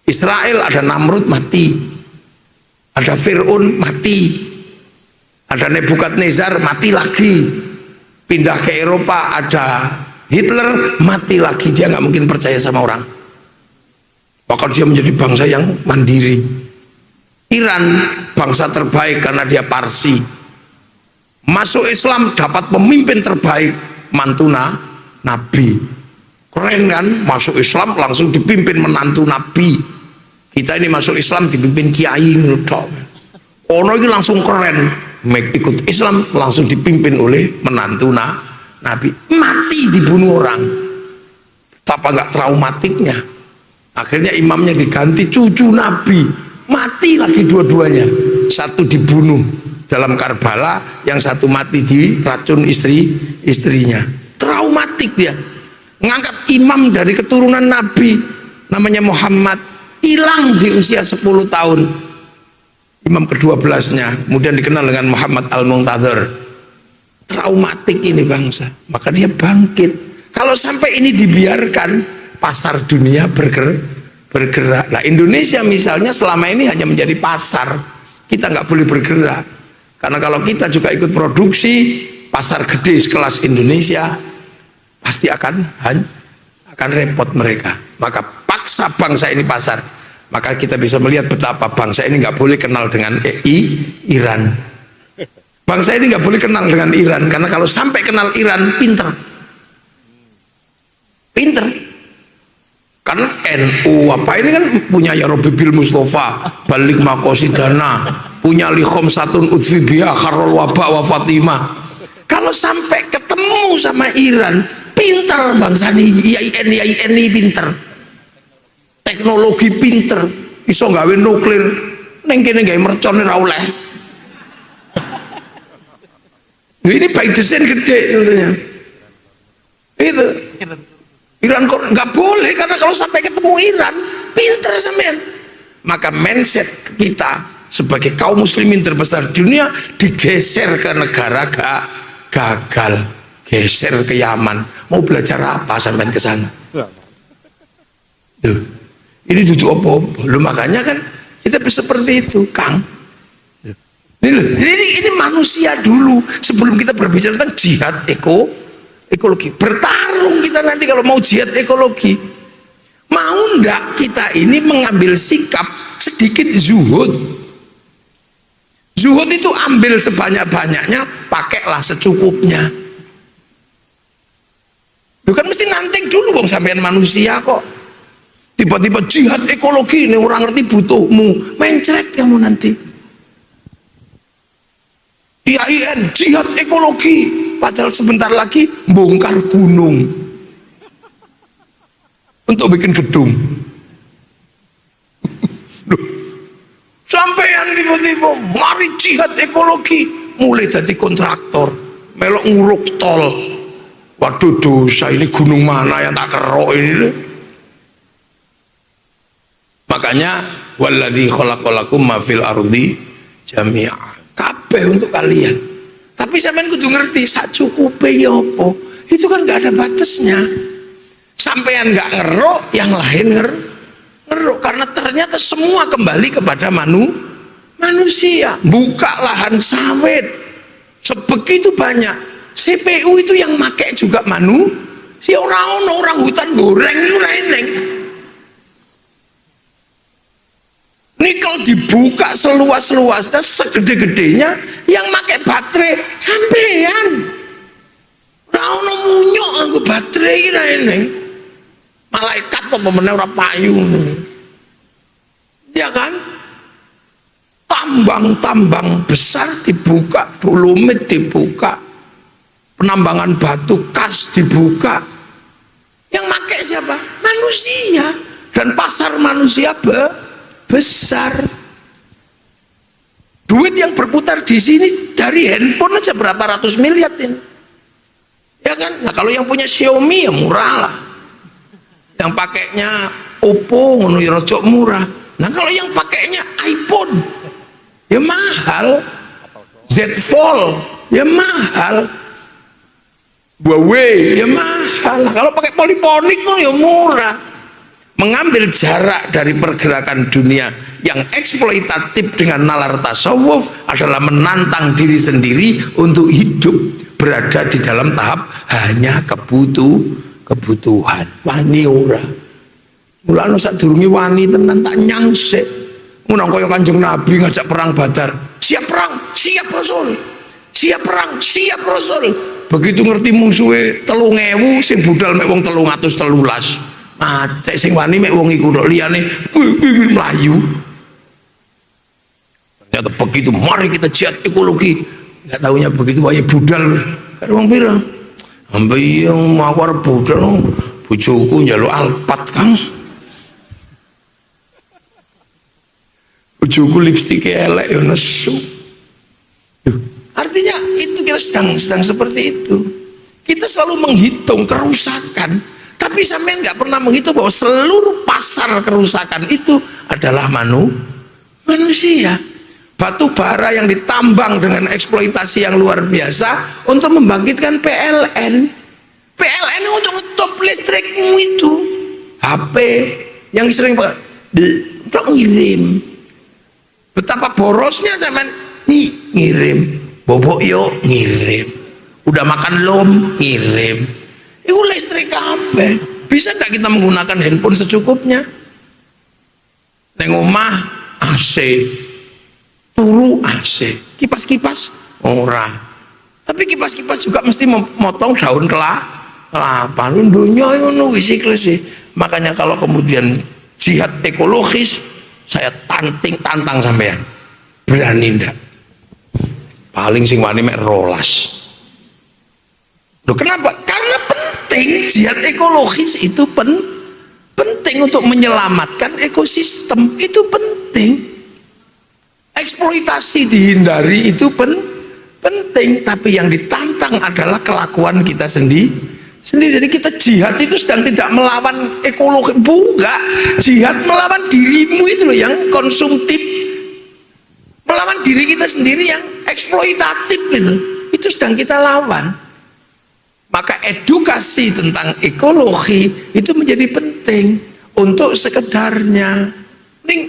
Israel ada Namrud mati, ada Fir'aun mati, ada Nebukadnezar mati lagi, pindah ke Eropa ada Hitler mati lagi. Dia nggak mungkin percaya sama orang, bahkan dia menjadi bangsa yang mandiri. Iran bangsa terbaik karena dia Parsi, masuk Islam dapat pemimpin terbaik, mantu Nabi. Keren kan, masuk Islam langsung dipimpin menantu Nabi. Kita ini masuk Islam dipimpin kiai ono ini langsung keren, ikut Islam langsung dipimpin oleh menantu Nabi, mati dibunuh orang. Betapa nggak traumatiknya. Akhirnya imamnya diganti cucu Nabi, mati lagi dua-duanya. Satu dibunuh dalam Karbala, yang satu mati diracun istrinya. Traumatik dia. Ngangkat imam dari keturunan Nabi namanya Muhammad, hilang di usia 10 tahun. Imam ke-12-nya kemudian dikenal dengan Muhammad Al-Muntadhir. Traumatik ini bangsa, maka dia bangkit. Kalau sampai ini dibiarkan, pasar dunia bergerak. Nah, Indonesia misalnya selama ini hanya menjadi pasar, kita nggak boleh bergerak. Karena kalau kita juga ikut produksi, pasar gede sekelas Indonesia pasti akan repot mereka. Maka paksa bangsa ini pasar. Maka kita bisa melihat betapa bangsa ini nggak boleh kenal dengan Iran. Bangsa ini nggak boleh kenal dengan Iran, karena kalau sampai kenal Iran, pinter. Karena NU apa ini kan punya Ya Rabbi Bil Mustafa, Balik Makosidana, punya Likhom Satun Utfibiyah, Kharol Wabak wa Fatimah. Kalau sampai ketemu sama Iran, pinter bangsa ini, IAIN ini pinter. Teknologi pinter, iso gawe nuklir, neng kene gawe mercon ora oleh. Ini by design gede tentunya. Iran kok nggak boleh, karena kalau sampai ketemu Iran, pinter sampean. Maka mindset kita sebagai kaum muslimin terbesar di dunia digeser ke negara gagal, geser ke Yaman. Mau belajar apa sampean ke sana? Tuh, ini duduk apa-apa. Loh, makanya kan kita seperti itu, Kang. Ini manusia dulu sebelum kita berbicara tentang jihad ekologi. Bertarung kita nanti kalau mau jihad ekologi. Mau ndak kita ini mengambil sikap sedikit zuhud. Zuhud itu ambil sebanyak-banyaknya, pakailah secukupnya. Bukan mesti nanting dulu bang, sampean manusia kok. Tiba-tiba jihad ekologi, ini orang ngerti butuhmu, mencret kamu nanti. IAIN jihad ekologi, padahal sebentar lagi bongkar gunung untuk bikin gedung. Sampean tiba-tiba mari jihad ekologi, mulai jadi kontraktor, melok nguruk tol. Waduh, dosa, ini gunung mana yang tak kerok ini. Makanya walladzi khalaqalakum ma fil ardi jami'a, kabeh untuk kalian. Tapi sampean kudu ngerti sak cukupe ya apa. Itu kan nggak ada batasnya. Sampean nggak ngerok, yang lain ngerok, karena ternyata semua kembali kepada manusia. Buka lahan sawit sebegitu banyak, CPU itu yang make juga manusia. Orang hutan goreng itu reneng. Nikel dibuka seluas-luasnya, segede-gedenya, yang pakai baterai sampean. Rauno munyok aku baterai ini. Malaikat apa meneh ora payu. Ya kan? Tambang-tambang besar dibuka, dolomit dibuka, penambangan batu kars dibuka. Yang pakai siapa? Manusia. Dan pasar manusia besar. Duit yang berputar di sini dari handphone aja berapa ratus miliar ini. Ya kan? Nah kalau yang punya Xiaomi ya murah lah. Yang pakainya Oppo ngono ya rada murah. Nah kalau yang pakainya iPhone ya mahal. Z Fold ya mahal. Huawei ya mahal. Nah, kalau pakai Polyphonic ya murah. Mengambil jarak dari pergerakan dunia yang eksploitatif dengan nalar tasawuf adalah menantang diri sendiri untuk hidup berada di dalam tahap hanya kebutuhan. Wani ora. Mulane sadurunge wani tenan tak nyangsik. Ngono kaya Kanjeng Nabi ngajak perang Badar. Siap perang, siap Rasul. Siap perang, siap Rasul. Begitu ngerti musuhe 3.000 sing budal mek wong 313. Mate sing wani mek wong iku tok, liyane mlayu. Ternyata begitu mari kita jihad ekologi. Enggak tahunya begitu wae budal karo wong pira. Ambe yang mawar budal bojoku njaluk Alphard, Kang. Bojoku lipstik elek ya nesu. Artinya itu kita sedang seperti itu. Kita selalu menghitung kerusakan, tapi sampean nggak pernah menghitung bahwa seluruh pasar kerusakan itu adalah manusia. Batu bara yang ditambang dengan eksploitasi yang luar biasa untuk membangkitkan PLN. PLN untuk ngetop listrikmu itu. HP yang sering ngirim. Betapa borosnya sampean ngirim. Bobok yo ngirim. Udah makan lom ngirim. Itu listrik apa? Bisa tidak kita menggunakan handphone secukupnya? Neng omah AC, turu AC, kipas-kipas ora. Tapi kipas-kipas juga mesti memotong daun kelapa. Dunia itu siklus sih. Makanya kalau kemudian jihad ekologis, saya tantang sampean. Berani ndak? Paling sing wani mek 12. Loh kenapa? Karena penting, jihad ekologis itu penting untuk menyelamatkan ekosistem, itu penting. Eksploitasi dihindari itu penting, tapi yang ditantang adalah kelakuan kita sendiri. sendiri. Jadi kita jihad itu sedang tidak melawan ekologi, bukan. Jihad melawan dirimu itu loh yang konsumtif, melawan diri kita sendiri yang eksploitatif itu. Itu sedang kita lawan. Maka edukasi tentang ekologi itu menjadi penting untuk sekedarnya. Ning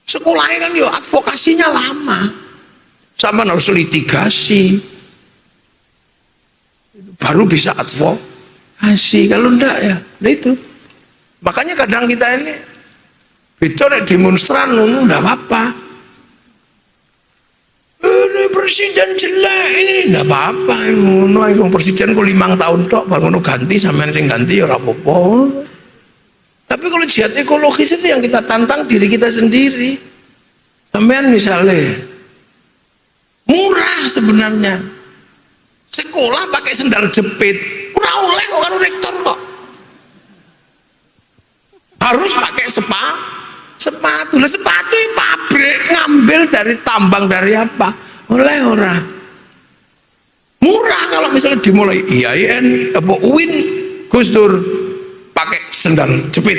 sekolahnya kan yo advokasinya lama, sampai harus litigasi baru bisa advokasi. Kalau enggak ya, nah itu. Makanya kadang kita ini bicara demonstran, enggak apa-apa. Ini presiden jelek, ini enggak apa-apa. Ini presiden kok 5 tahun tok, baru ganti, sampean sing ganti ya ora apa-apa. Tapi kalau jihad ekologis itu yang kita tantang diri kita sendiri. Sampean misalnya murah sebenarnya. Sekolah pakai sendal jepit, ora oleh kok karo rektor kok. Harus pakai sepatu. Lah sepatu pabrik ngambil dari tambang dari apa? Oleh ora. Murah kalau misalnya dimulai IAIN apa UIN Gus Dur pakai sendal jepit.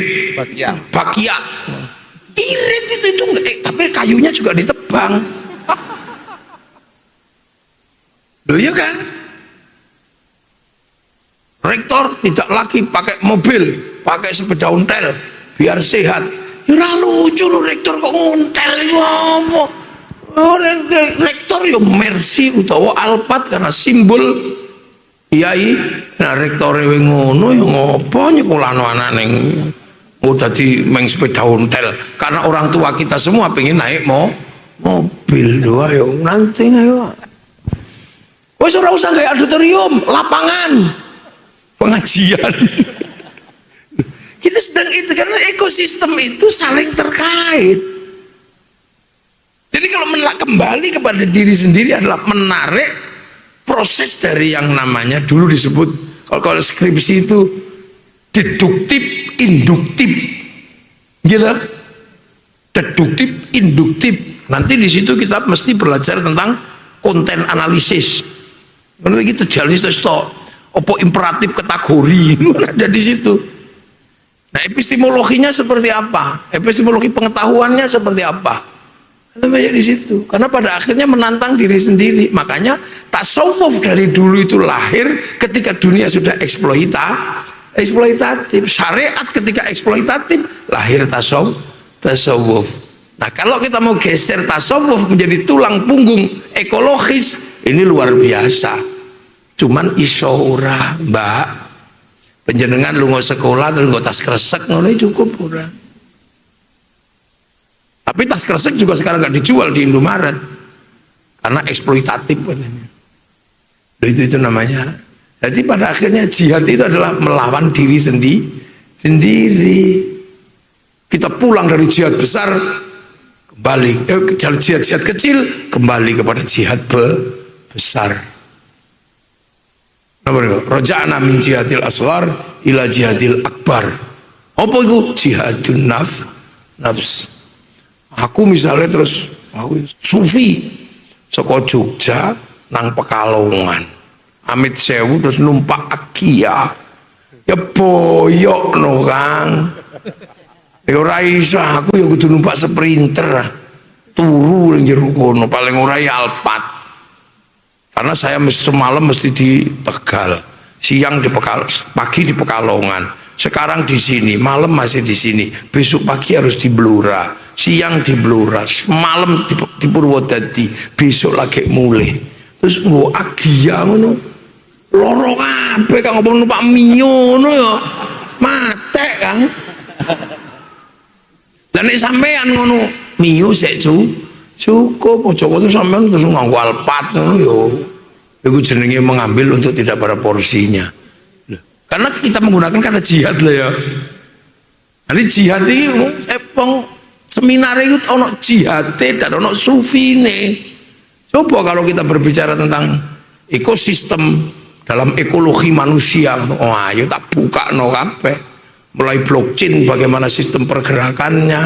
Bakia. Irit itu tapi kayunya juga ditebang. Loh ya kan? Rektor tidak lagi pakai mobil, pakai sepeda ontel biar sehat. Ya lucu loh rektor kok ngontel itu apa? Rektor ya Mercy utawa Alphard karena simbol Kiai. Nah rektor ngono ya ngopo nyekolahno anak ning dadi meng sepeda ontel karena orang tua kita semua pengen naik mobil doa ayo nanti ayo. Wes ora usah kayak auditorium, lapangan pengajian. Kita sedang itu karena ekosistem itu saling terkait. Jadi kalau kembali kepada diri sendiri adalah menarik proses dari yang namanya dulu disebut kalau skripsi itu deduktif, induktif, gitu. Deduktif, induktif. Nanti di situ kita mesti belajar tentang konten analisis. Menurut kita jalis tok, opo imperatif kategori ada di situ. Nah epistemologinya seperti apa? Epistemologi pengetahuannya seperti apa? Ada banyak di situ. Karena pada akhirnya menantang diri sendiri. Makanya tasawuf dari dulu itu lahir ketika dunia sudah eksploitatif. Syariat ketika eksploitatif lahir tasawuf. Nah kalau kita mau geser tasawuf menjadi tulang punggung ekologis, ini luar biasa. Cuman iso ora, Mbak. Penjenengan lunga sekolah terus nggo tas kresek ngono cukup ora. Tapi tas kresek juga sekarang nggak dijual di Indomaret karena eksploitatif katanya. Itu namanya. Jadi pada akhirnya jihad itu adalah melawan diri sendiri. Kita pulang dari jihad besar kembali jihad kecil kembali kepada jihad besar. Roja'na min jihadil asghar ila jihadil akbar. Apa itu? Jihadun nafs. Aku misalnya terus aku sufi saka Jogja nang Pekalongan. Amit sewu terus numpak Agia. Ya boyok no Kang. Ya ora iso aku ya kudu numpak Sprinter. Turu ning jero kono paling ora ya Alphard. Karena saya semalam mesti di Tegal, siang di pagi di Pekalongan, sekarang di sini, malam masih di sini, besok pagi harus di Blora, siang di Blora, malam di Purwodadi, besok lagi mulai. Terus nggo Agia ngono, loro kabeh kang ngomong numpak Mio ngono ya, mate Kang. Lah nek sampean ngono Mio sik cukup Joko itu sampean terus nganggo Alphard ngono yo. Iku jenenge mengambil untuk tidak pada porsinya. Karena kita menggunakan kata jihad lah ya. Nanti jihad itu seminar itu ono jihad dan ono sufine. Coba kalau kita berbicara tentang ekosistem dalam ekologi manusia, oh ayo tak buka no kabeh. Mulai blockchain bagaimana sistem pergerakannya,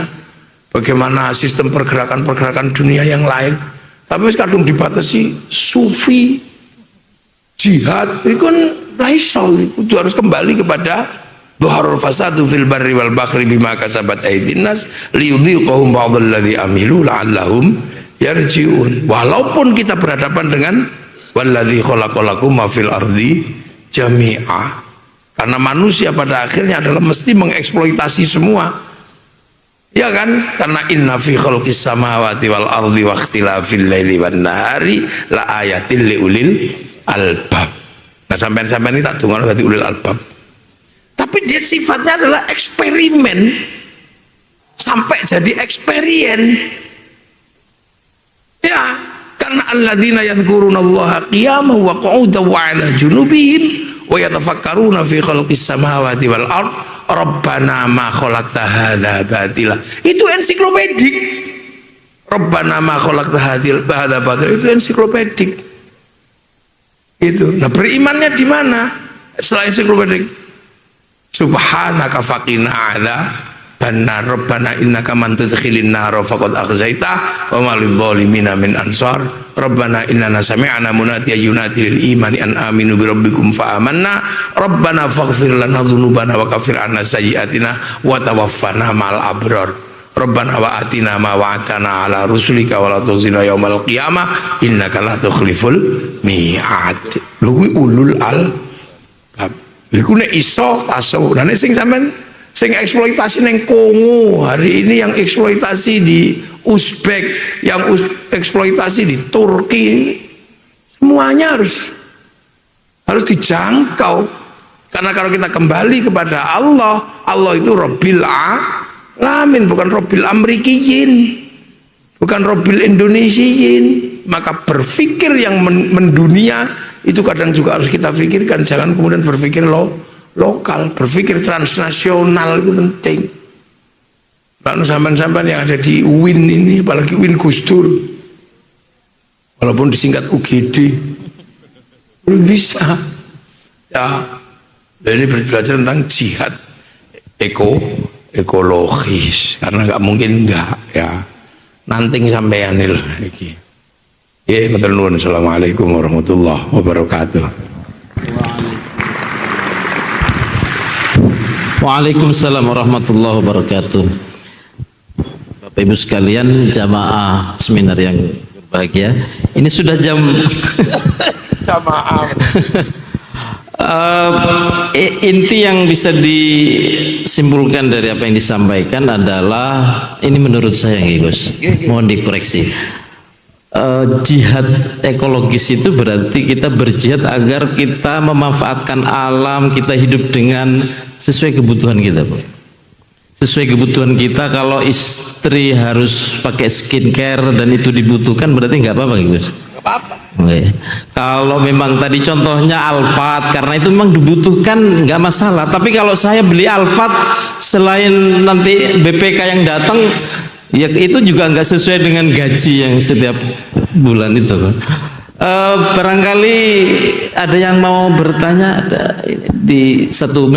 bagaimana sistem pergerakan dunia yang lain. Tapi kadung dibatasi sufi, jihad, itu kan Raiso itu harus kembali kepada dhaharul fasadu fil barri wal bahri bima kasabat aydin nas liyudhiqahum ba'dalladzi amilu la'allahum yarji'un. Walaupun kita berhadapan dengan walladzi khalaqalakum ma fil ardi jami'a, karena manusia pada akhirnya adalah mesti mengeksploitasi semua, ya kan? Karena inna fi khalqis samawati wal ardi wa ikhtilafil laili wan nahari la ayatil liulil albab. Nah, sampai-sampai ini tak tunggu tadi ulil albab. Tapi dia sifatnya adalah eksperimen sampai jadi eksperien. Ya, karena alladzina yadhkurunallaha qiyaman wa qu'udan wa 'ala junubihim wa yatafakkaruna fi khalqis samawati wal ard rabbana ma khalaqta hadza batila. Itu ensiklopedik. Rabbana ma khalaqta hadza batila itu ensiklopedik. Itu. Nah, berimannya di mana? Setelah ensiklopedik. Subhanaka faqina adzabannar rabbana innaka man tudkhilin nar faqad akhzaita wa ma lidh dhalimina min ansar rabbana innana sami'na munadiyan yunadi lil imani an aminu bi rabbikum fa amanna rabbana faghfir lana dhunubana wa kaffir 'anna sayyi'atina wa tawaffana ma'al abrar rabbana wa atina ma wa'adtana 'ala rusulika wa la tukhzina yaumal qiyamah innaka la tukhliful mi'ad. Lho kuwi ulul albab. Iku nek iso tasawuf. Lah nek sing sampean sing eksploitasi neng Kongo hari ini, yang eksploitasi di Uzbek, yang eksploitasi di Turki, semuanya harus dijangkau. Karena kalau kita kembali kepada Allah, Allah itu Rabbil Alamin, bukan Rabbil Amrikiyin, bukan Rabbil Indonesiyin. Maka berpikir yang mendunia itu kadang juga harus kita pikirkan. Jangan kemudian berpikir lokal, berpikir transnasional itu penting. Lalu sampan-sampan yang ada di UIN ini, apalagi UIN Gus Dur, walaupun disingkat UGD, belum bisa. Ya, ini belajar tentang jihad ekologis, karena nggak mungkin enggak ya. Nanti sampean nih lah iki. Ya, matur nuwun. Assalamualaikum warahmatullahi wabarakatuh. Waalaikumsalam warahmatullahi wabarakatuh. Bapak Ibu sekalian, jamaah seminar yang berbahagia, ini sudah jam Jamaah. Inti yang bisa disimpulkan dari apa yang disampaikan adalah, ini menurut saya Gus, mohon dikoreksi. Jihad ekologis itu berarti kita berjihad agar kita memanfaatkan alam, kita hidup dengan sesuai kebutuhan kita, Pak. Sesuai kebutuhan kita. Kalau istri harus pakai skincare dan itu dibutuhkan, berarti nggak apa-apa, Gus. Nggak apa-apa. Oke. Kalau memang tadi contohnya Alphard, karena itu memang dibutuhkan, nggak masalah. Tapi kalau saya beli Alphard, selain nanti BPK yang datang, ya itu juga nggak sesuai dengan gaji yang setiap bulan itu. Barangkali ada yang mau bertanya, ada di satu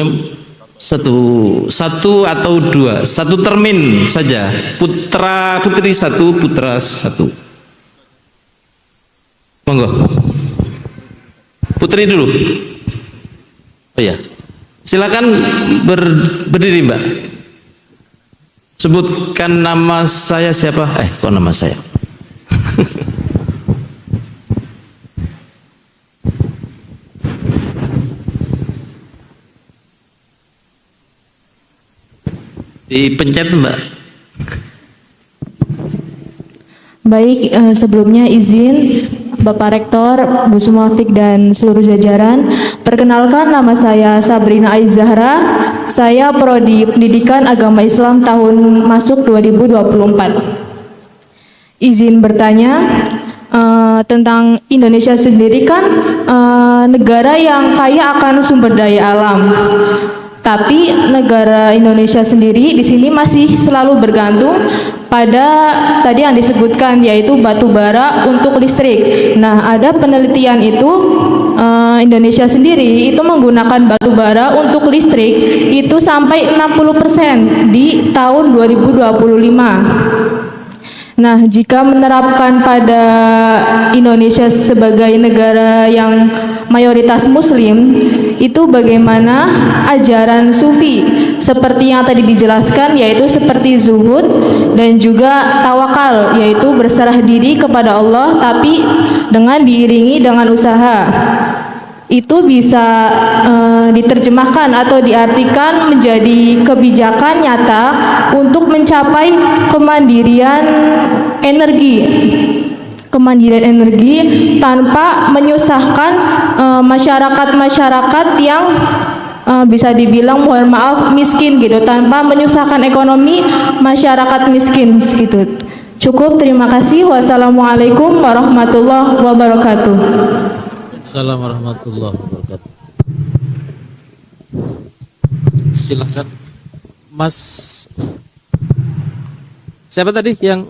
atau dua, satu termin saja, putra putri satu, putra satu. Monggo, putri dulu. Oh ya, silakan berdiri Mbak. Sebutkan nama saya siapa? Kok nama saya? Dipencet Mbak. Baik, sebelumnya izin Bapak Rektor, Bu Sumafik dan seluruh jajaran, perkenalkan nama saya Sabrina Aizahra. Saya Prodi Pendidikan Agama Islam tahun masuk 2024. Izin bertanya tentang Indonesia sendiri kan negara yang kaya akan sumber daya alam. Tapi negara Indonesia sendiri di sini masih selalu bergantung pada tadi yang disebutkan, yaitu batu bara untuk listrik. Nah, ada penelitian itu Indonesia sendiri itu menggunakan batu bara untuk listrik itu sampai 60% di tahun 2025. Nah, jika menerapkan pada Indonesia sebagai negara yang mayoritas muslim, itu bagaimana ajaran sufi seperti yang tadi dijelaskan, yaitu seperti zuhud dan juga tawakal, yaitu berserah diri kepada Allah tapi dengan diiringi dengan usaha. Itu bisa diterjemahkan atau diartikan menjadi kebijakan nyata untuk mencapai kemandirian energi tanpa menyusahkan masyarakat yang bisa dibilang, mohon maaf, miskin gitu, tanpa menyusahkan ekonomi masyarakat miskin gitu. Cukup, terima kasih. Wassalamualaikum warahmatullahi wabarakatuh. Assalamualaikum warahmatullahi wabarakatuh. Silakan Mas, siapa tadi yang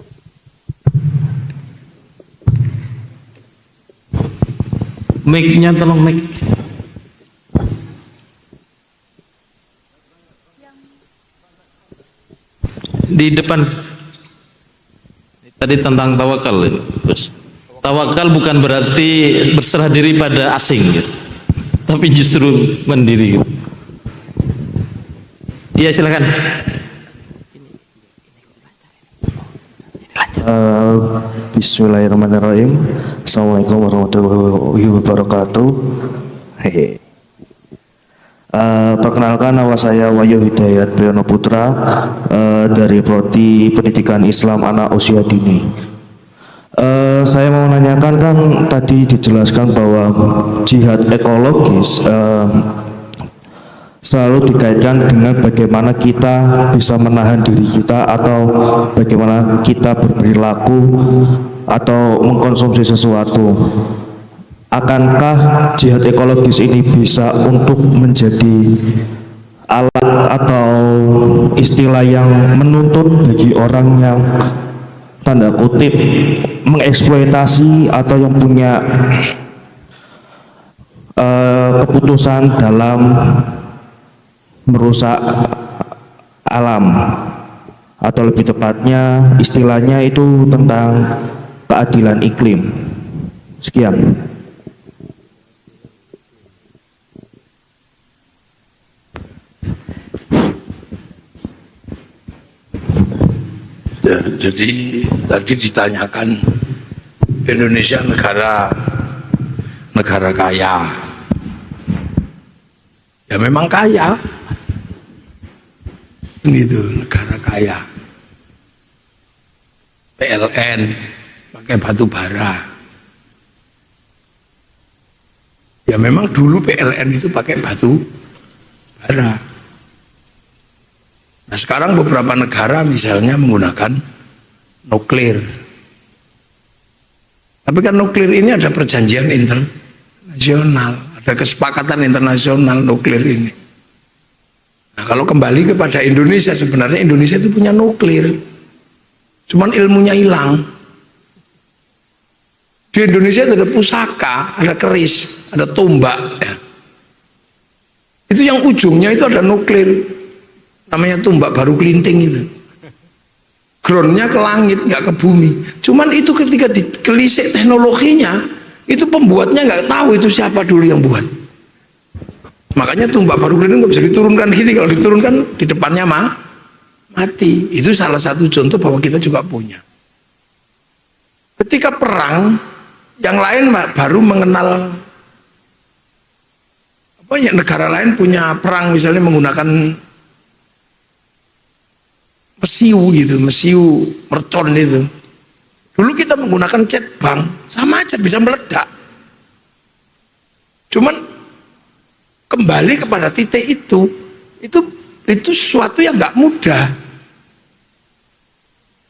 mic-nya, tolong mic. Di depan. Tadi tentang tawakal, Gus. Tawakal bukan berarti berserah diri pada asing, gitu, tapi justru mandiri. Gitu. Iya, silakan. Bismillahirrahmanirrahim. Assalamualaikum warahmatullahi wabarakatuh. Perkenalkan, nama saya Wahyu Hidayat Priyono Putra, dari Prodi Pendidikan Islam Anak Usia Dini. Saya mau menanyakan, kan tadi dijelaskan bahwa jihad ekologis selalu dikaitkan dengan bagaimana kita bisa menahan diri kita atau bagaimana kita berperilaku atau mengkonsumsi sesuatu. Akankah jihad ekologis ini bisa untuk menjadi alat atau istilah yang menuntut bagi orang yang tanda kutip mengeksploitasi atau yang punya keputusan dalam merusak alam, atau lebih tepatnya istilahnya itu tentang keadilan iklim. Sekian. Ya, jadi tadi ditanyakan, Indonesia negara kaya. Ya memang kaya. Ini tuh negara kaya. PLN pakai batu bara. Ya memang dulu PLN itu pakai batu bara. Nah sekarang beberapa negara misalnya menggunakan nuklir. Tapi kan nuklir ini ada perjanjian internasional, ada kesepakatan internasional nuklir ini. Nah kalau kembali kepada Indonesia, sebenarnya Indonesia itu punya nuklir, cuman ilmunya hilang. Di Indonesia ada pusaka, ada keris, ada tombak, ya. Itu yang ujungnya itu ada nuklir, namanya tombak baru kelinting itu. Groundnya ke langit, nggak ke bumi. Cuman itu ketika dikelisik teknologinya, itu pembuatnya nggak tahu itu siapa dulu yang buat. Makanya tombak baru kelinting nggak bisa diturunkan gini. Kalau diturunkan di depannya mati. Itu salah satu contoh bahwa kita juga punya. Ketika perang, yang lain baru mengenal apa ya, negara lain punya perang misalnya menggunakan mesiu gitu, mesiu mercon itu. Dulu kita menggunakan cat bang, sama aja bisa meledak. Cuman kembali kepada titik itu sesuatu yang nggak mudah.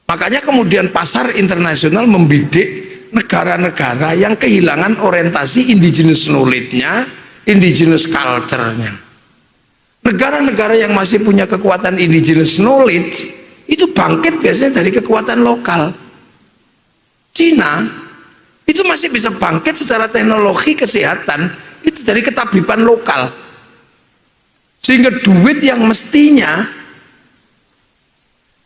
Makanya kemudian pasar internasional membidik negara-negara yang kehilangan orientasi indigenous knowledge-nya, indigenous culture-nya. Negara-negara yang masih punya kekuatan indigenous knowledge itu bangkit biasanya dari kekuatan lokal. Cina itu masih bisa bangkit secara teknologi kesehatan itu dari ketabiban lokal, sehingga duit yang mestinya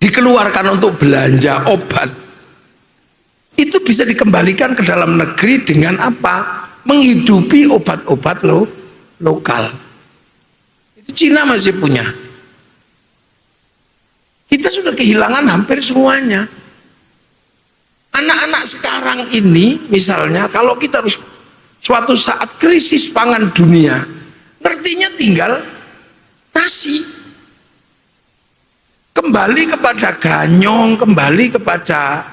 dikeluarkan untuk belanja obat itu bisa dikembalikan ke dalam negeri dengan apa? menghidupi obat-obat lokal. Itu Cina masih punya. Kita sudah kehilangan hampir semuanya. Anak-anak sekarang ini misalnya kalau kita harus suatu saat krisis pangan dunia, ngertinya tinggal nasi. Kembali kepada ganyong, kembali kepada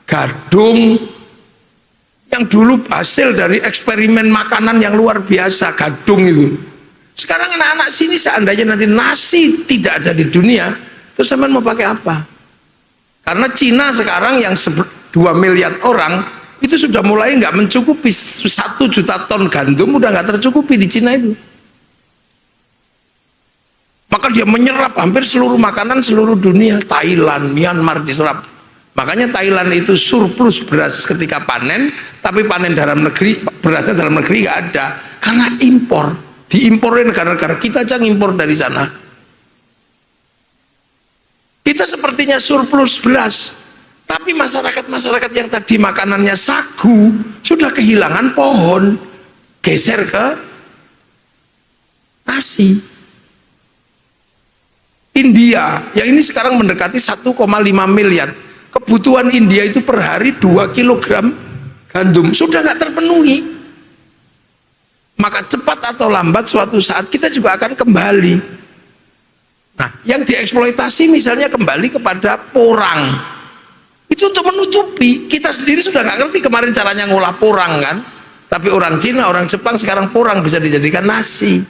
gadung yang dulu hasil dari eksperimen makanan yang luar biasa, gadung itu. Sekarang anak-anak sini seandainya nanti nasi tidak ada di dunia, terus sampean mau pakai apa? Karena Cina sekarang yang 2 miliar orang itu sudah mulai nggak mencukupi 1 juta ton gandum, udah nggak tercukupi di Cina itu. Maka dia menyerap hampir seluruh makanan seluruh dunia. Thailand, Myanmar diserap. Makanya Thailand itu surplus beras ketika panen, tapi panen dalam negeri, berasnya dalam negeri nggak ada karena impor. Diimporin negara-negara kita aja ngimpor dari sana. Kita sepertinya surplus beras, tapi masyarakat-masyarakat yang tadi makanannya sagu sudah kehilangan pohon, geser ke nasi. India yang ini sekarang mendekati 1,5 miliar, kebutuhan India itu per hari 2 kilogram gandum sudah nggak terpenuhi. Maka cepat atau lambat suatu saat kita juga akan kembali. Nah, yang dieksploitasi misalnya kembali kepada porang. Itu untuk menutupi. Kita sendiri sudah nggak ngerti kemarin caranya ngolah porang kan. Tapi orang Cina, orang Jepang sekarang porang bisa dijadikan nasi.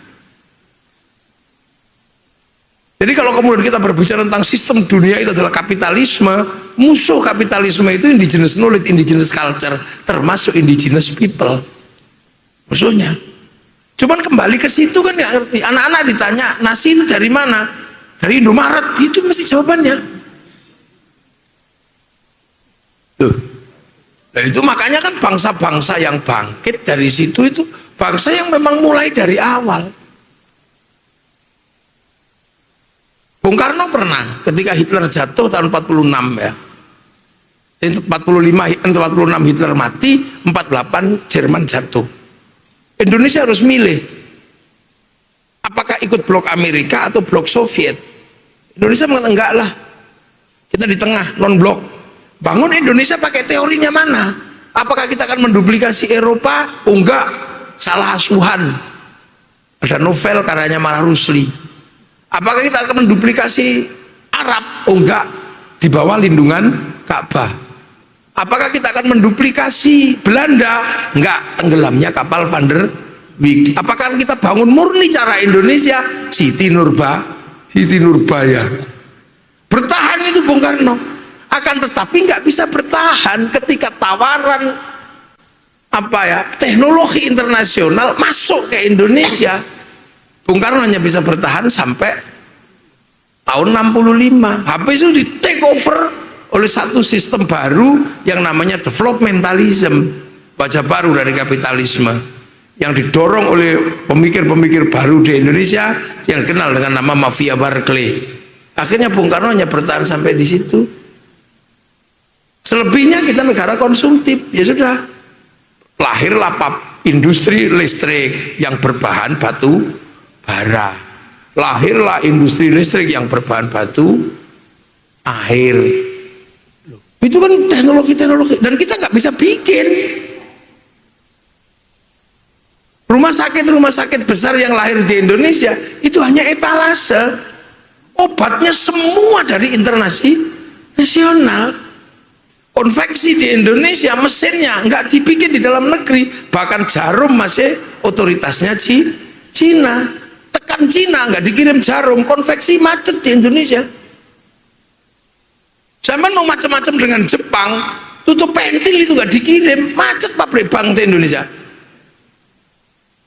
Jadi kalau kemudian kita berbicara tentang sistem dunia itu adalah kapitalisme, musuh kapitalisme itu indigenous knowledge, indigenous culture, termasuk indigenous people. Musuhnya. Cuman kembali ke situ kan nggak ngerti. Anak-anak ditanya nasi itu dari mana? Dari Indomaret, itu mesti jawabannya. Tuh. Dan itu makanya kan bangsa-bangsa yang bangkit dari situ itu bangsa yang memang mulai dari awal. Bung Karno pernah ketika Hitler jatuh tahun 46 ya. 46 Hitler mati, 48 Jerman jatuh. Indonesia harus milih apakah ikut blok Amerika atau blok Soviet. Indonesia mengatakan enggak lah, kita di tengah, non blok. Bangun Indonesia pakai teorinya mana? Apakah kita akan menduplikasi Eropa? Oh enggak, salah asuhan. Ada novel karyanya Marah Rusli. Apakah kita akan menduplikasi Arab? Oh enggak, di bawah lindungan Ka'bah. Apakah kita akan menduplikasi Belanda? Enggak, tenggelamnya kapal Van der Wijk. Apakah kita bangun murni cara Indonesia? Siti Nurbaya. Bertahan itu Bung Karno. Akan tetapi nggak bisa bertahan ketika tawaran teknologi internasional masuk ke Indonesia. Bung Karno hanya bisa bertahan sampai tahun 65. Habis itu di take over oleh satu sistem baru yang namanya developmentalism, wajah baru dari kapitalisme yang didorong oleh pemikir-pemikir baru di Indonesia yang dikenal dengan nama mafia Barclay. Akhirnya Bung Karno hanya bertahan sampai di situ. Selebihnya kita negara konsumtif, ya sudah. Lahirlah industri listrik yang berbahan batu bara. Lahirlah industri listrik yang berbahan batu air. Itu kan teknologi-teknologi dan kita nggak bisa bikin. Rumah sakit besar yang lahir di Indonesia itu hanya etalase. Obatnya semua dari internasional. Konveksi di Indonesia mesinnya nggak dibikin di dalam negeri. Bahkan jarum masih otoritasnya Cina. Tekan Cina nggak dikirim jarum, konveksi macet di Indonesia. Zaman mau macam-macam dengan Jepang, tutup pentil itu nggak dikirim, macet pabrik bank di Indonesia.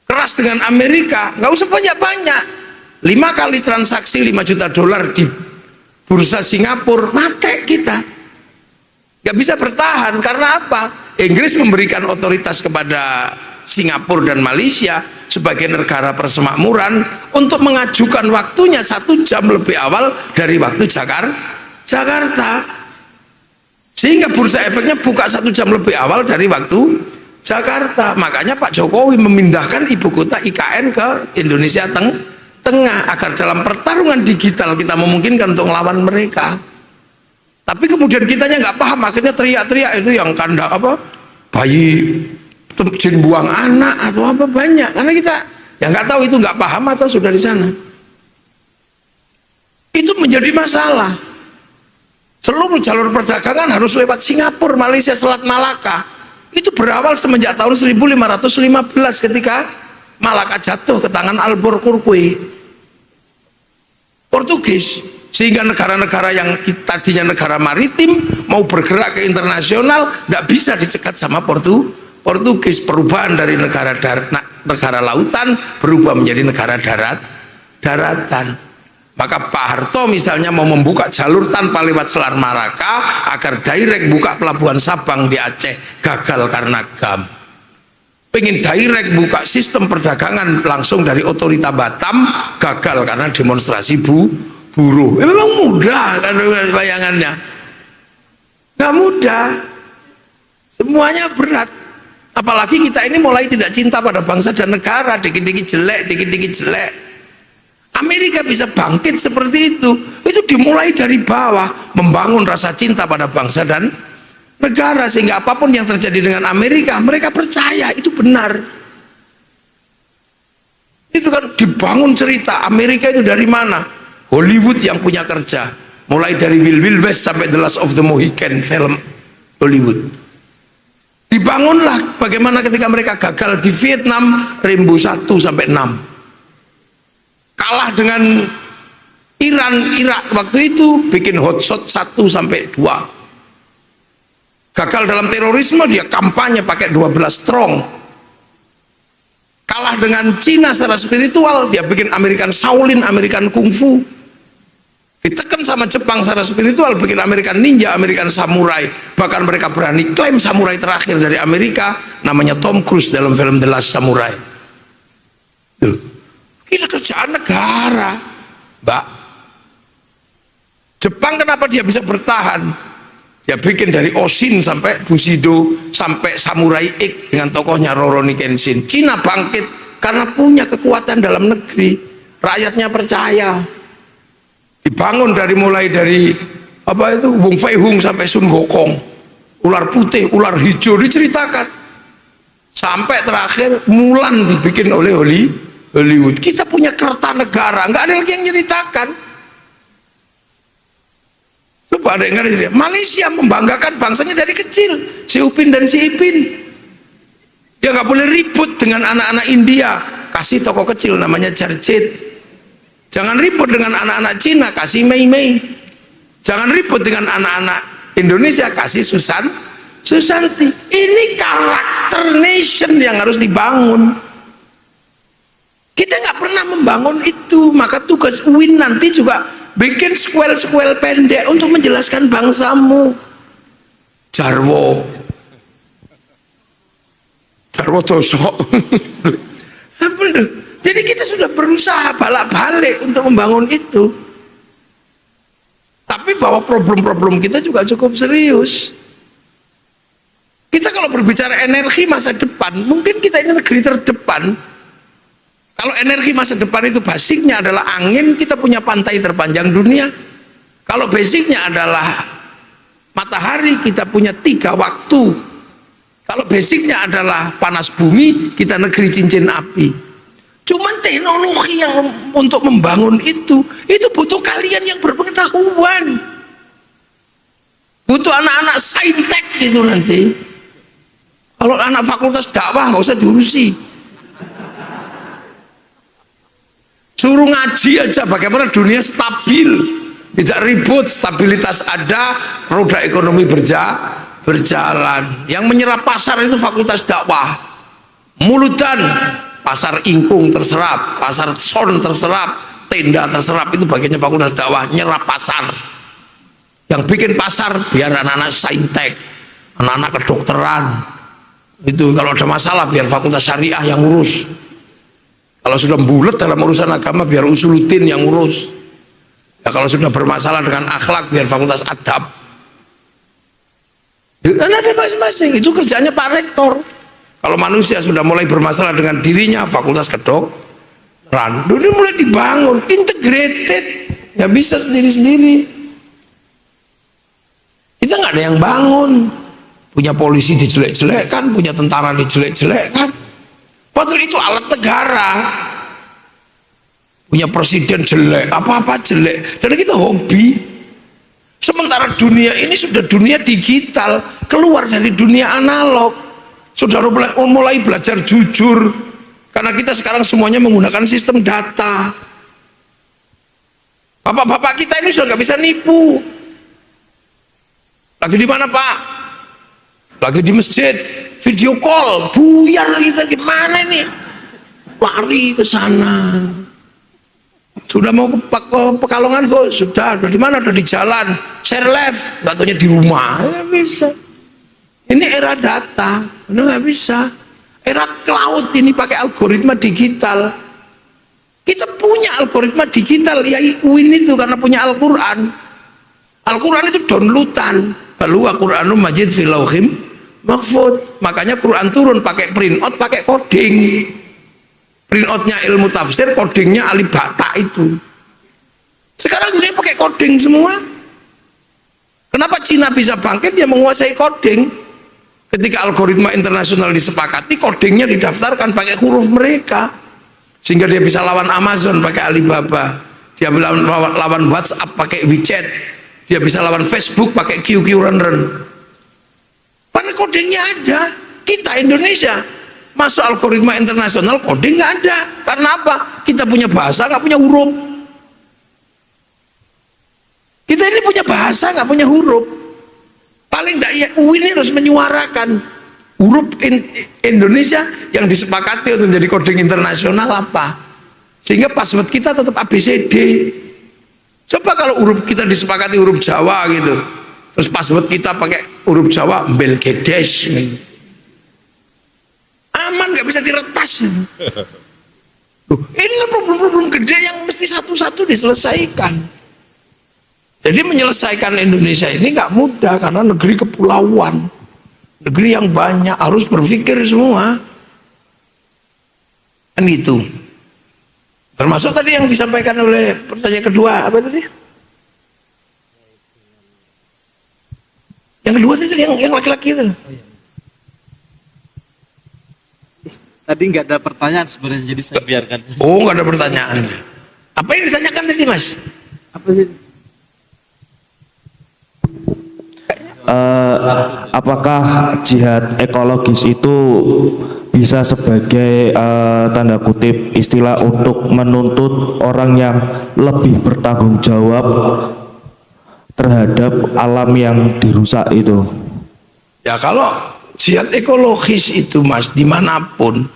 Keras dengan Amerika, nggak usah banyak-banyak. 5 kali transaksi 5 juta dolar di bursa Singapura, mati kita. Nggak bisa bertahan karena apa? Inggris memberikan otoritas kepada Singapura dan Malaysia sebagai negara persemakmuran untuk mengajukan waktunya 1 jam lebih awal dari waktu Jakarta, sehingga bursa efeknya buka 1 jam lebih awal dari waktu Jakarta. Makanya Pak Jokowi memindahkan ibu kota IKN ke Indonesia Tengah agar dalam pertarungan digital kita memungkinkan untuk melawan mereka. Tapi kemudian kitanya nggak paham, akhirnya teriak-teriak itu yang kandang apa bayi jin buang anak atau apa banyak, karena kita yang nggak tahu itu nggak paham atau sudah di sana. Itu menjadi masalah. Seluruh jalur perdagangan harus lewat Singapura, Malaysia, Selat Malaka. Itu berawal semenjak tahun 1515 ketika Malaka jatuh ke tangan Albuquerque Portugis, sehingga negara-negara yang tadinya negara maritim mau bergerak ke internasional tidak bisa dicegat sama Portugis. Perubahan dari negara lautan berubah menjadi negara daratan. Maka Pak Harto misalnya mau membuka jalur tanpa lewat Selat Malaka agar direct buka pelabuhan Sabang di Aceh, gagal karena GAM. Pengen direct buka sistem perdagangan langsung dari otorita Batam, gagal karena demonstrasi buruh. Memang mudah kan bayangannya, nggak mudah, semuanya berat. Apalagi kita ini mulai tidak cinta pada bangsa dan negara, dikit-dikit jelek. Amerika bisa bangkit seperti itu dimulai dari bawah, membangun rasa cinta pada bangsa dan negara, sehingga apapun yang terjadi dengan Amerika mereka percaya itu benar. Itu kan dibangun cerita Amerika itu dari mana? Hollywood yang punya kerja, mulai dari Wild West sampai The Last of the Mohican, film Hollywood. Dibangunlah bagaimana ketika mereka gagal di Vietnam, Rambo 1 sampai 6. Kalah dengan Irak waktu itu, bikin hotshot 1 sampai 2. Gagal dalam terorisme, dia kampanye pakai 12 strong. Kalah dengan Cina secara spiritual, dia bikin American Shaolin, American Kungfu. Ditekan sama Jepang secara spiritual, bikin American Ninja, American Samurai. Bahkan mereka berani klaim samurai terakhir dari Amerika namanya Tom Cruise dalam film The Last Samurai. Tuh, kita kerjaan negara, Mbak. Jepang kenapa dia bisa bertahan? Dia bikin dari Oshin sampai Bushido sampai Samurai X dengan tokohnya Rurouni Kenshin. Cina bangkit karena punya kekuatan dalam negeri, rakyatnya percaya. Dibangun mulai dari apa itu Wong Fei Hung sampai Sun Wukong, ular putih, ular hijau diceritakan, sampai terakhir Mulan dibikin oleh Hollywood. Kita punya Kertanegara, nggak ada lagi yang ceritakan. Coba ada yang ngerti. Malaysia membanggakan bangsanya dari kecil, si Upin dan si Ipin. Dia nggak boleh ribut dengan anak-anak India, kasih tokoh kecil namanya Jarjit. Jangan ribut dengan anak-anak Cina, kasih Mei Mei. Jangan ribut dengan anak-anak Indonesia, kasih Susanti. Ini karakter nation yang harus dibangun. Kita nggak pernah membangun itu. Maka tugas UIN nanti juga bikin squel-squel pendek untuk menjelaskan bangsamu. Jarwo dosok. Jadi kita sudah berusaha balak-balik untuk membangun itu. Tapi bahwa problem-problem kita juga cukup serius. Kita kalau berbicara energi masa depan, mungkin kita ini negeri terdepan. Kalau energi masa depan itu basicnya adalah angin, kita punya pantai terpanjang dunia. Kalau basicnya adalah matahari, kita punya 3 waktu. Kalau basicnya adalah panas bumi, kita negeri cincin api. Cuman teknologi yang untuk membangun itu butuh kalian yang berpengetahuan. Butuh anak-anak saintek itu nanti. Kalau anak fakultas dakwah nggak usah diurusi. Suruh ngaji aja bagaimana dunia stabil, tidak ribut, stabilitas ada, roda ekonomi berjalan. Yang menyerap pasar itu fakultas dakwah. Muludan, pasar ingkung terserap, pasar son terserap, tenda terserap, itu bagiannya fakultas dakwah, nyerap pasar. Yang bikin pasar biar anak-anak saintek, anak-anak kedokteran. Itu kalau ada masalah biar fakultas syariah yang urus. Kalau sudah bulat dalam urusan agama biar usuluddin yang urus. Ya kalau sudah bermasalah dengan akhlak biar fakultas adab. Dan ada masing-masing, itu kerjanya Pak Rektor. Kalau manusia sudah mulai bermasalah dengan dirinya, fakultas kedokteran, dunia mulai dibangun, integrated, nggak bisa sendiri-sendiri. Kita nggak ada yang bangun, punya polisi dijelek-jelekkan, punya tentara dijelek-jelekkan, padahal itu alat negara. Punya presiden jelek, apa-apa jelek, dan kita hobi. Sementara dunia ini sudah dunia digital, keluar dari dunia analog. Saudara mulai belajar jujur, karena kita sekarang semuanya menggunakan sistem data. Bapak-bapak kita ini sudah nggak bisa nipu. Lagi di mana Pak? Lagi di masjid, video call, buyar kita gimana ini? Lari ke sana. Sudah mau ke Pekalongan kok, sudah di mana? Udah di jalan, share live, nggak taunya di rumah, nggak bisa. Ini era data, nggak bisa. Era cloud ini pakai algoritma digital. Kita punya algoritma digital, ya UIN itu karena punya Al-Quran. Al-Quran itu downloadan. Lalu Al-Quranul Majid fil lauhim mahfud. Makanya Quran turun pakai print out, pakai coding. Print outnya ilmu tafsir, codingnya alif bata itu. Sekarang dunia pakai coding semua. Kenapa Cina bisa bangkit? Dia menguasai coding. Ketika algoritma internasional disepakati, codingnya didaftarkan pakai huruf mereka, sehingga dia bisa lawan Amazon pakai Alibaba, dia bisa lawan WhatsApp pakai WeChat, dia bisa lawan Facebook pakai QQ Run. Karena codingnya ada. Kita Indonesia masuk algoritma internasional, coding nggak ada. Karena apa? Kita punya bahasa, nggak punya huruf. Kita ini punya bahasa, nggak punya huruf. Paling tidak ya UIN ini harus menyuarakan huruf Indonesia yang disepakati untuk menjadi coding internasional apa, sehingga password kita tetap ABCD. Coba kalau huruf kita disepakati huruf Jawa gitu, terus password kita pakai huruf Jawa Belgedes, aman, nggak bisa diretas. Ini problem-problem gede yang mesti satu-satu diselesaikan. Jadi menyelesaikan Indonesia ini nggak mudah, karena negeri kepulauan, negeri yang banyak, harus berpikir semua. Kan itu. Termasuk tadi yang disampaikan oleh pertanyaan kedua, apa tadi? Yang kedua tadi yang laki-laki itu. Tadi nggak ada pertanyaan sebenarnya, jadi saya biarkan. Oh, nggak ada pertanyaan. Apa yang ditanyakan tadi, Mas? Apa sih? Apakah jihad ekologis itu bisa sebagai tanda kutip istilah untuk menuntut orang yang lebih bertanggung jawab terhadap alam yang dirusak itu? Ya, kalau jihad ekologis itu, Mas, dimanapun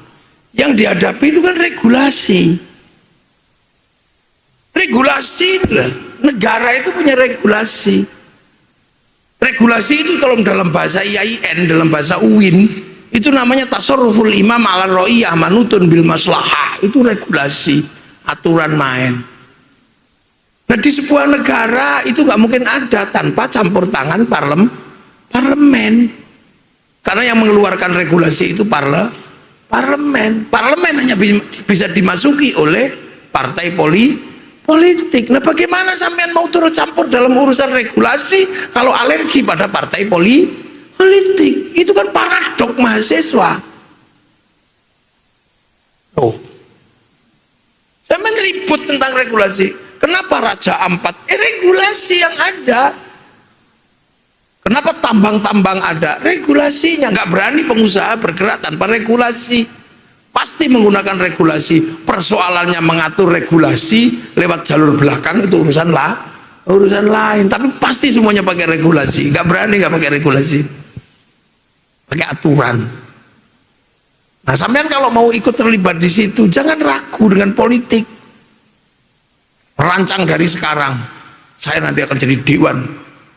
yang dihadapi itu kan regulasi. Regulasi lah, negara itu punya regulasi. Regulasi itu kalau dalam bahasa IAIN, dalam bahasa UIN, itu namanya tasarruful imam ala ro'iyah manutun bil maslahah. Itu regulasi, aturan main. Nah, di sebuah negara itu nggak mungkin ada tanpa campur tangan parlemen. Karena yang mengeluarkan regulasi itu parlemen. Parlemen hanya bisa dimasuki oleh partai politik. Nah, bagaimana sampean mau turut campur dalam urusan regulasi kalau alergi pada partai politik? Itu kan paradok mahasiswa. Oh, sampean ribut tentang regulasi. Kenapa Raja Ampat? Regulasi yang ada. Kenapa tambang-tambang ada? Regulasinya. Nggak berani pengusaha bergerak tanpa regulasi. Pasti menggunakan regulasi. Persoalannya mengatur regulasi lewat jalur belakang itu urusan lain. Tapi pasti semuanya pakai regulasi. Nggak berani nggak pakai regulasi, pakai aturan. Nah, sampean kalau mau ikut terlibat di situ, jangan ragu dengan politik. Rancang dari sekarang. Saya nanti akan jadi dewan.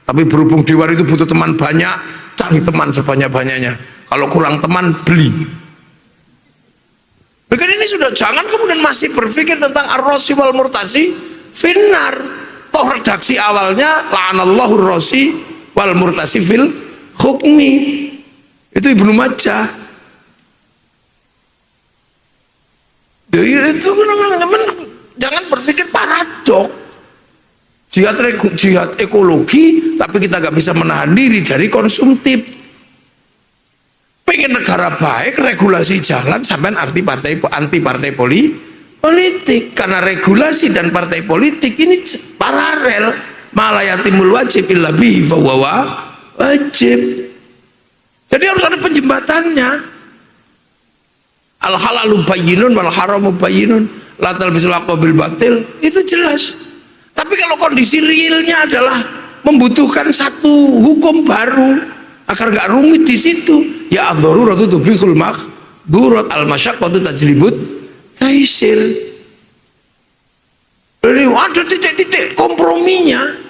Tapi berhubung dewan itu butuh teman banyak, cari teman sebanyak-banyaknya. Kalau kurang teman, beli. Bukan ini sudah, jangan kemudian masih berpikir tentang ar-rosi wal murtasi finnar. Toh redaksi awalnya la'anallahu ar-rosi wal murtasi fil hukmi. Itu Ibnu Majah. jihad ekologi, tapi kita nggak bisa menahan diri dari konsumtif. Pengen negara baik, regulasi jalan, sampai anti partai politik, karena regulasi dan partai politik ini paralel. Malayatimul wajib illa bihi fahuwa wajib. Jadi harus ada penjembatannya. Al halalu bayyinun wal haramu bayyinun, la talbisul haqqa bil batil, itu jelas. Tapi kalau kondisi realnya adalah membutuhkan satu hukum baru agar nggak rumit di situ, ya ad-daruratu tubihul mahdhurat, al-masyaqqatu tajlibut taisir. Jadi ada titik-titik komprominya.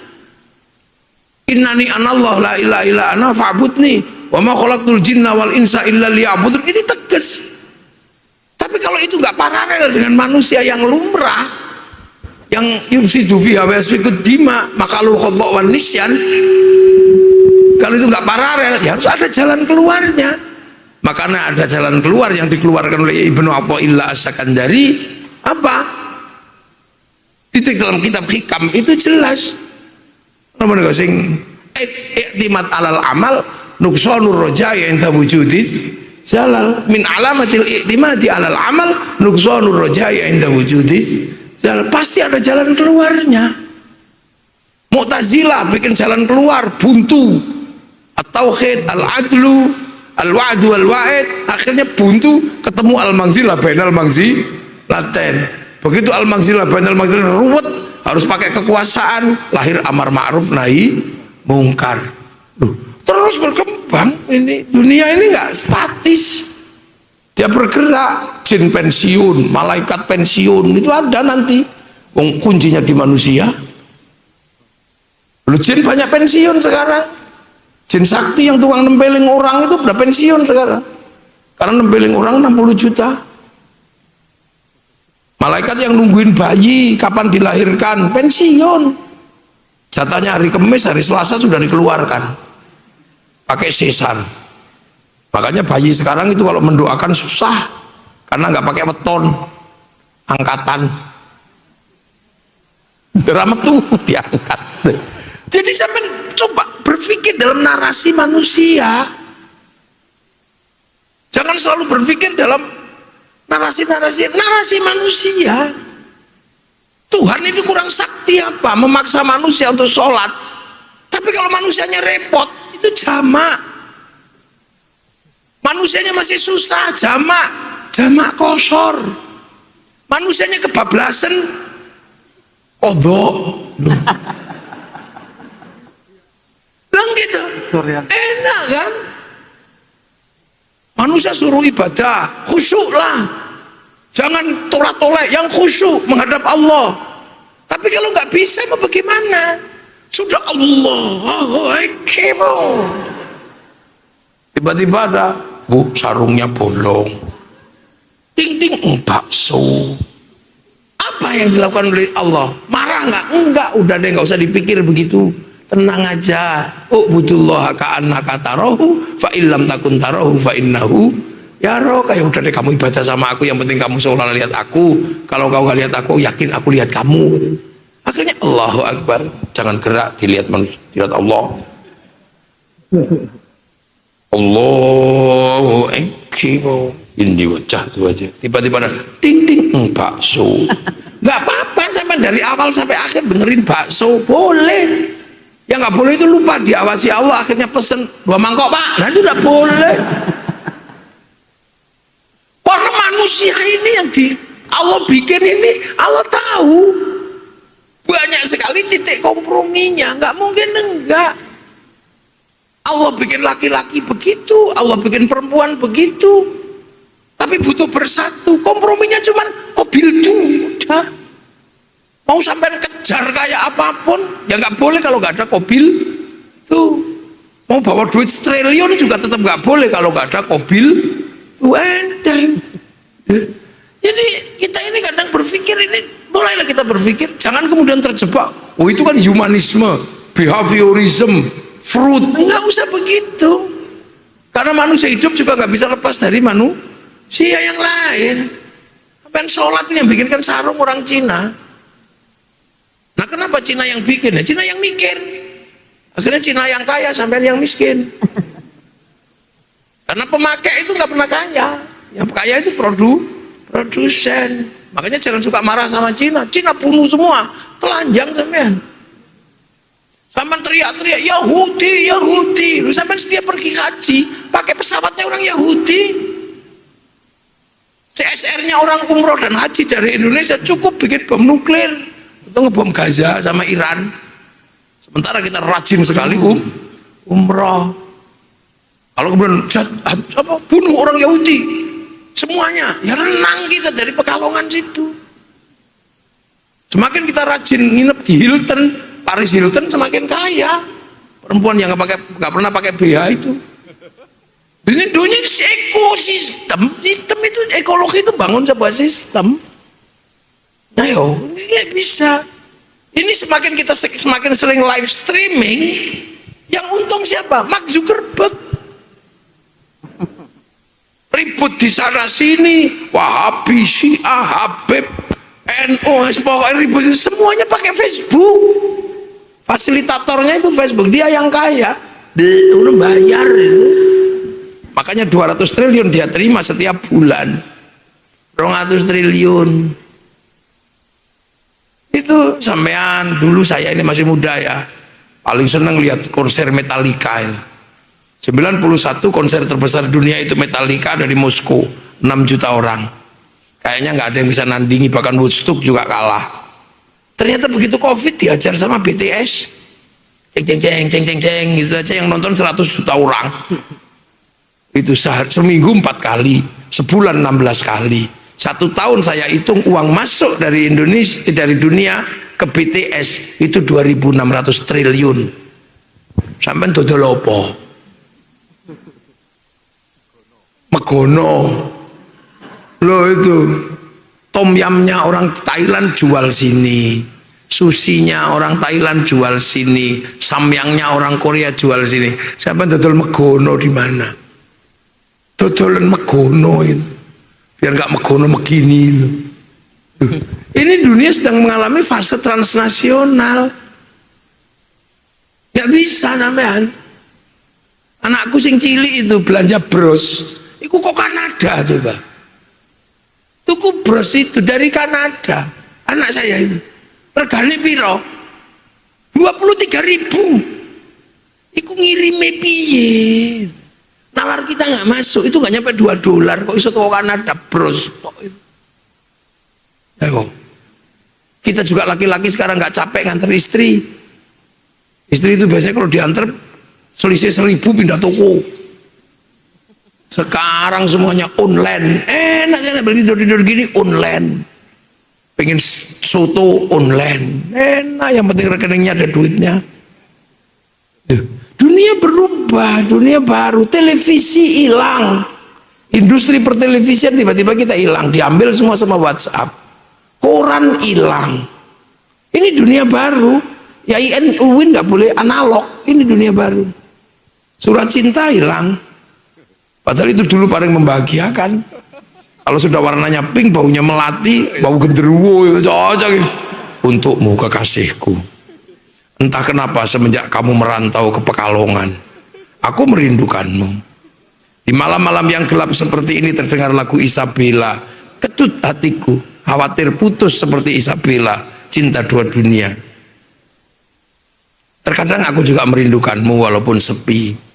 Innani anallah la ilaha illa ana fa'budni wa ma khalaqtul jinna wal insa illa liya'budun, ini tegas. Tapi kalau itu nggak paralel dengan manusia yang lumrah, yang yufsidu fiha wa yasfikud dima, makalul khata' wan nisyan, kalau itu nggak paralel, ya harus ada jalan keluarnya. Makanya ada jalan keluar yang dikeluarkan oleh Ibnu Athaillah As-Sakandari, apa? Titik dalam kitab Hikam itu jelas. Namanya sing iktimat alal amal nuqsanur rajai inda wujudis jalal, min alamatil iktimadi alal amal nuqsanur rajai inda wujudis jalal. Pasti ada jalan keluarnya. Mu'tazilah bikin jalan keluar buntu, at-tauhid, al-adlu, al-wa'du wal-wa'id, akhirnya buntu, ketemu al-manzilah bainal manzilatain. Begitu al-manzilah bainal manzilatain ruwet, harus pakai kekuasaan, lahir amar ma'ruf nahi mungkar. Terus berkembang. Ini dunia ini nggak statis, dia bergerak. Jin pensiun, malaikat pensiun, itu ada nanti. Wong kuncinya di manusia. Lu jin banyak pensiun sekarang. Jin sakti yang tukang nempeling orang itu udah pensiun sekarang, karena nempeling orang 60 juta. Malaikat yang nungguin bayi kapan dilahirkan pensiun, jatahnya hari Kamis, hari Selasa sudah dikeluarkan pakai sesar. Makanya bayi sekarang itu kalau mendoakan susah karena nggak pakai weton, angkatan drama tuh diangkat. Jadi sampai coba berpikir dalam narasi manusia, jangan selalu berpikir dalam narasi manusia. Tuhan itu kurang sakti apa? Memaksa manusia untuk sholat. Tapi kalau manusianya repot, itu jamak. Manusianya masih susah, jamak kosor. Manusianya kebablasan, kodok. Bilang gitu, enak kan? Manusia suruh ibadah, khusyuk lah, jangan tolak-tolak, yang khusyuk menghadap Allah. Tapi kalau nggak bisa mau bagaimana? Sudah Allahu Akbar, tiba-tiba ada, Bu, sarungnya bolong, ting-ting, bakso. Apa yang dilakukan oleh Allah? Marah nggak? Enggak, udah deh, nggak usah dipikir begitu, tenang aja. Ubudullah ka'annaka tarahu fa illam takun tarahu fa innahu yaraka. Ya udah deh, kamu ibadah sama aku, yang penting kamu seolah lihat aku. Kalau kau nggak lihat aku, yakin aku lihat kamu. Akhirnya Allahu Akbar, jangan gerak, dilihat manusia, dilihat Allah. Allahu Akbar, ini wajah tuh aja. Tiba-tiba ada ding ding, bakso. Nggak apa-apa, sampai dari awal sampai akhir dengerin bakso boleh. Yang nggak boleh itu lupa, diawasi Allah, akhirnya pesen 2 mangkok Pak. Nah itu nggak boleh. Karena manusia ini yang Allah bikin ini, Allah tahu banyak sekali titik komprominya, nggak mungkin enggak. Allah bikin laki-laki begitu, Allah bikin perempuan begitu, tapi butuh bersatu. Komprominya cuman kobil udah. Mau sampai kejar kayak apapun, ya nggak boleh kalau nggak ada kobil tuh. Mau bawa duit triliun juga tetap nggak boleh kalau nggak ada kobil tuh. Enteng. Jadi kita ini kadang berpikir ini, mulailah kita berpikir, jangan kemudian terjebak. Oh itu kan humanisme, behaviorism, fruit. Nggak usah begitu. Karena manusia hidup juga nggak bisa lepas dari manusia yang lain. Sampai sholat ini yang bikinkan sarung orang Cina. Nah kenapa Cina yang bikin? Nah, Cina yang mikir. Akhirnya Cina yang kaya sampai yang miskin. Karena pemakai itu nggak pernah kaya. Yang kaya itu produsen. Makanya jangan suka marah sama Cina. Cina bunuh semua, telanjang sampean. Sampean teriak-teriak Yahudi, Yahudi. Lu sampean setiap pergi haji pakai pesawatnya orang Yahudi. CSR-nya orang umroh dan haji dari Indonesia cukup bikin bom nuklir. Itu ngebom Gaza sama Iran. Sementara kita rajin sekali umroh. Kalau kemudian bunuh orang Yahudi, semuanya ya renang kita dari Pekalongan situ. Semakin kita rajin nginep di Hilton, Paris Hilton, semakin kaya. Perempuan yang nggak pernah pakai BH itu. Ini dunia ekosistem, sistem itu ekologi itu bangun sebuah sistem. Nah yo, ini nggak bisa. Ini semakin kita semakin sering live streaming, yang untung siapa? Mark Zuckerberg. Ribut di sana sini, Wahabi, Syiah, Habib, NU, pokoknya ribut, semuanya pakai Facebook. Fasilitatornya itu Facebook, dia yang kaya, udah bayar itu. Makanya 200 triliun dia terima setiap bulan. 200 triliun. Itu sampean, dulu saya ini masih muda ya, paling seneng lihat konser Metallica ya. 91 konser terbesar dunia itu Metallica dari Moskow, 6 juta orang. Kayaknya nggak ada yang bisa nandingi, bahkan Woodstock juga kalah. Ternyata begitu Covid diajar sama BTS, ceng gitu aja yang nonton 100 juta orang. Itu seminggu 4 kali, sebulan 16 kali. 1 tahun saya hitung uang masuk dari Indonesia, dari dunia ke BTS itu 2.600 triliun. Sampai dodol opo? Megono. Loh itu tom yamnya orang Thailand jual sini, sushinya orang Thailand jual sini, samyangnya orang Korea jual sini. Sampai dodol megono di mana? Dodolan megono itu, biar nggak megono begini itu. Ini dunia sedang mengalami fase transnasional. Nggak bisa sampean. Anakku sing cilik itu belanja bros, itu kok Kanada coba. Tuku bros itu dari Kanada. Anak saya itu regane piro? 23.000. Iku ngirime piye? Nalar kita nggak masuk, itu nggak nyampe $2. Kok iso toko Kanada bros? Ayo. Kita juga laki-laki sekarang nggak capek nganter istri. Istri itu biasanya kalau diantar selisih 1.000 pindah toko. Sekarang semuanya online. Enak kan beli tidur-tidur gini online. Pengen soto online. Enak, yang penting rekeningnya ada duitnya. Dunia berubah, dunia baru. Televisi hilang. Industri pertelevisian tiba-tiba kita hilang, diambil semua sama WhatsApp. Koran hilang. Ini dunia baru. Ya UIN nggak boleh analog. Ini dunia baru. Surat cinta hilang. Padahal itu dulu paling membahagiakan. Kalau sudah warnanya pink, baunya melati, bau genderuwo, cocok. Untukmu kekasihku. Entah kenapa semenjak kamu merantau ke Pekalongan, aku merindukanmu. Di malam-malam yang gelap seperti ini terdengar lagu Isabella. Ketut hatiku, khawatir putus seperti Isabella, cinta dua dunia. Terkadang aku juga merindukanmu walaupun sepi.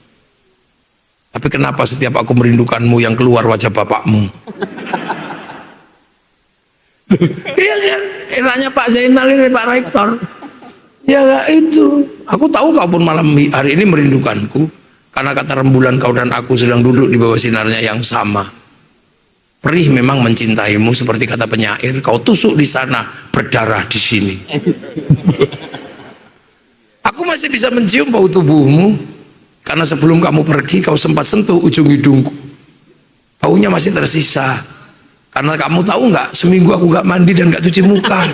Tapi kenapa setiap aku merindukanmu yang keluar wajah bapakmu? Iya kan? Eranya Pak Zainal ini, Pak Rektor. Ya gak itu. Aku tahu kau pun malam hari ini merindukanku. Karena kata rembulan kau dan aku sedang duduk di bawah sinarnya yang sama. Perih memang mencintaimu seperti kata penyair. Kau tusuk di sana, berdarah di sini. Aku masih bisa mencium bau tubuhmu. Karena sebelum kamu pergi kau sempat sentuh ujung hidungku. Baunya masih tersisa. Karena kamu tahu nggak, seminggu aku nggak mandi dan nggak cuci muka.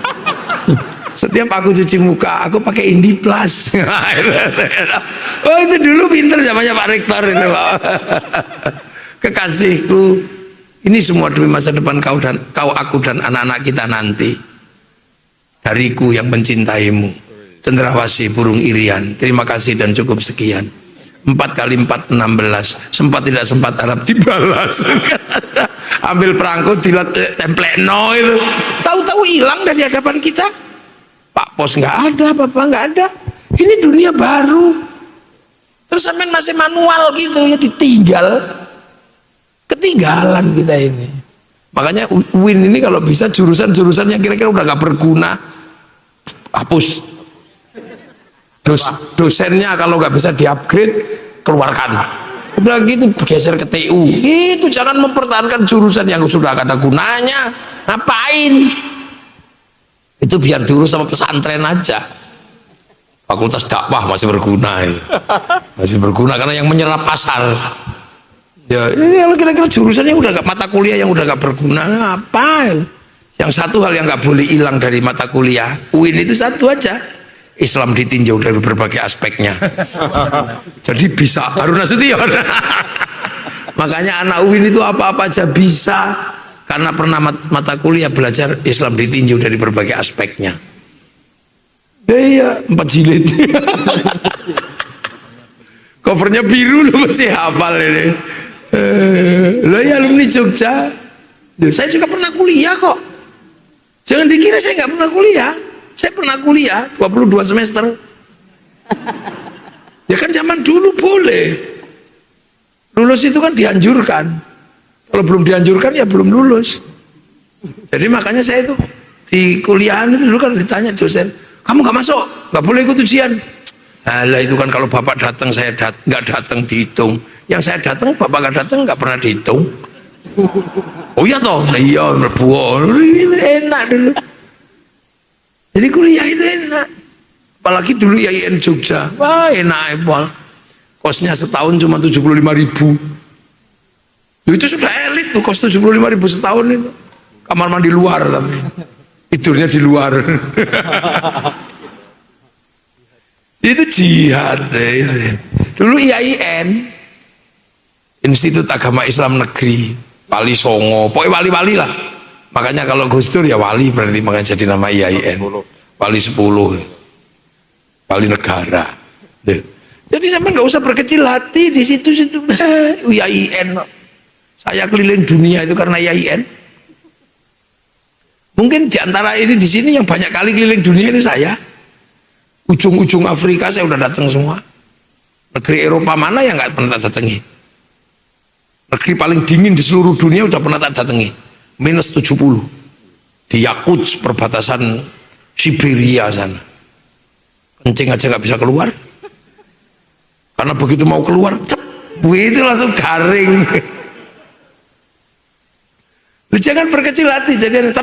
Setiap aku cuci muka, aku pakai Indiplas. Oh itu dulu pinter zamannya Pak Rektor itu, Pak. Kekasihku, ini semua demi masa depan kau, aku dan anak-anak kita nanti. Dariku yang mencintaimu. Cendrawasih burung irian. Terima kasih dan cukup sekian. 4 kali 4 16. Sempat tidak sempat harap dibalas. Ambil perangko templekno itu. Tahu-tahu hilang dari hadapan kita. Pak Pos nggak ada, Bapak nggak ada. Ini dunia baru. Terus sampean masih manual gitu ya, ditinggal. Ketinggalan kita ini. Makanya UIN ini kalau bisa jurusan-jurusan yang kira-kira udah nggak berguna hapus. Dosennya kalau nggak bisa di-upgrade, keluarkan. Udah gitu geser ke TU. Itu jangan mempertahankan jurusan yang sudah gak ada gunanya. Ngapain? Itu biar diurus sama pesantren aja. Fakultas dakwah masih berguna ya. Masih berguna karena yang menyerap pasar. Ya, kalau kira-kira jurusannya udah gak, mata kuliah yang udah gak berguna, apa? Yang satu hal yang gak boleh hilang dari mata kuliah UIN itu satu aja, Islam ditinjau dari berbagai aspeknya. Jadi bisa Harun Nasution. Makanya anak UIN itu apa-apa aja bisa karena pernah mata kuliah belajar Islam ditinjau dari berbagai aspeknya. Iya, 4 jilid. Covernya biru lu mesti hafal ini. Lo ya alumni Jogja. Saya juga pernah kuliah kok. Jangan dikira saya nggak pernah kuliah. Saya pernah kuliah 22 semester. Ya kan zaman dulu boleh. Lulus itu kan dianjurkan. Kalau belum dianjurkan ya belum lulus. Jadi makanya saya itu di kuliahan itu dulu kan ditanya dosen, kamu nggak masuk, nggak boleh ikut ujian. Alah itu kan kalau bapak datang saya nggak datang dihitung. Yang saya datang bapak nggak datang nggak pernah dihitung. Oh iya toh, nah, iya buah enak dulu. Jadi kuliah itu enak. Apalagi dulu IAIN Jogja, wah enak ebal. Kosnya setahun cuma 75.000. Itu sudah elit tuh, kos 75.000 setahun itu. Kamar mandi luar tapi tidurnya di luar. Itu jihad deh. Dulu IAIN, Institut Agama Islam Negeri, Wali Songo, pokoknya wali-wali lah. Makanya kalau Gus Dur ya wali, berarti makanya jadi nama IAIN. Wali 10, wali negara. Jadi sampai nggak usah berkecil hati di situ-situ. IAIN, saya keliling dunia itu karena IAIN. Mungkin diantara ini di sini yang banyak kali keliling dunia itu saya. Ujung-ujung Afrika saya udah datang semua. Negeri Eropa mana yang nggak pernah tak datangi. Negeri paling dingin di seluruh dunia udah pernah tak datangi. Minus 70 di Yakutsk, perbatasan Siberia sana. Kencing aja nggak bisa keluar. Karena begitu mau keluar, cep, itu langsung garing. Jangan berkecil hati. Jadi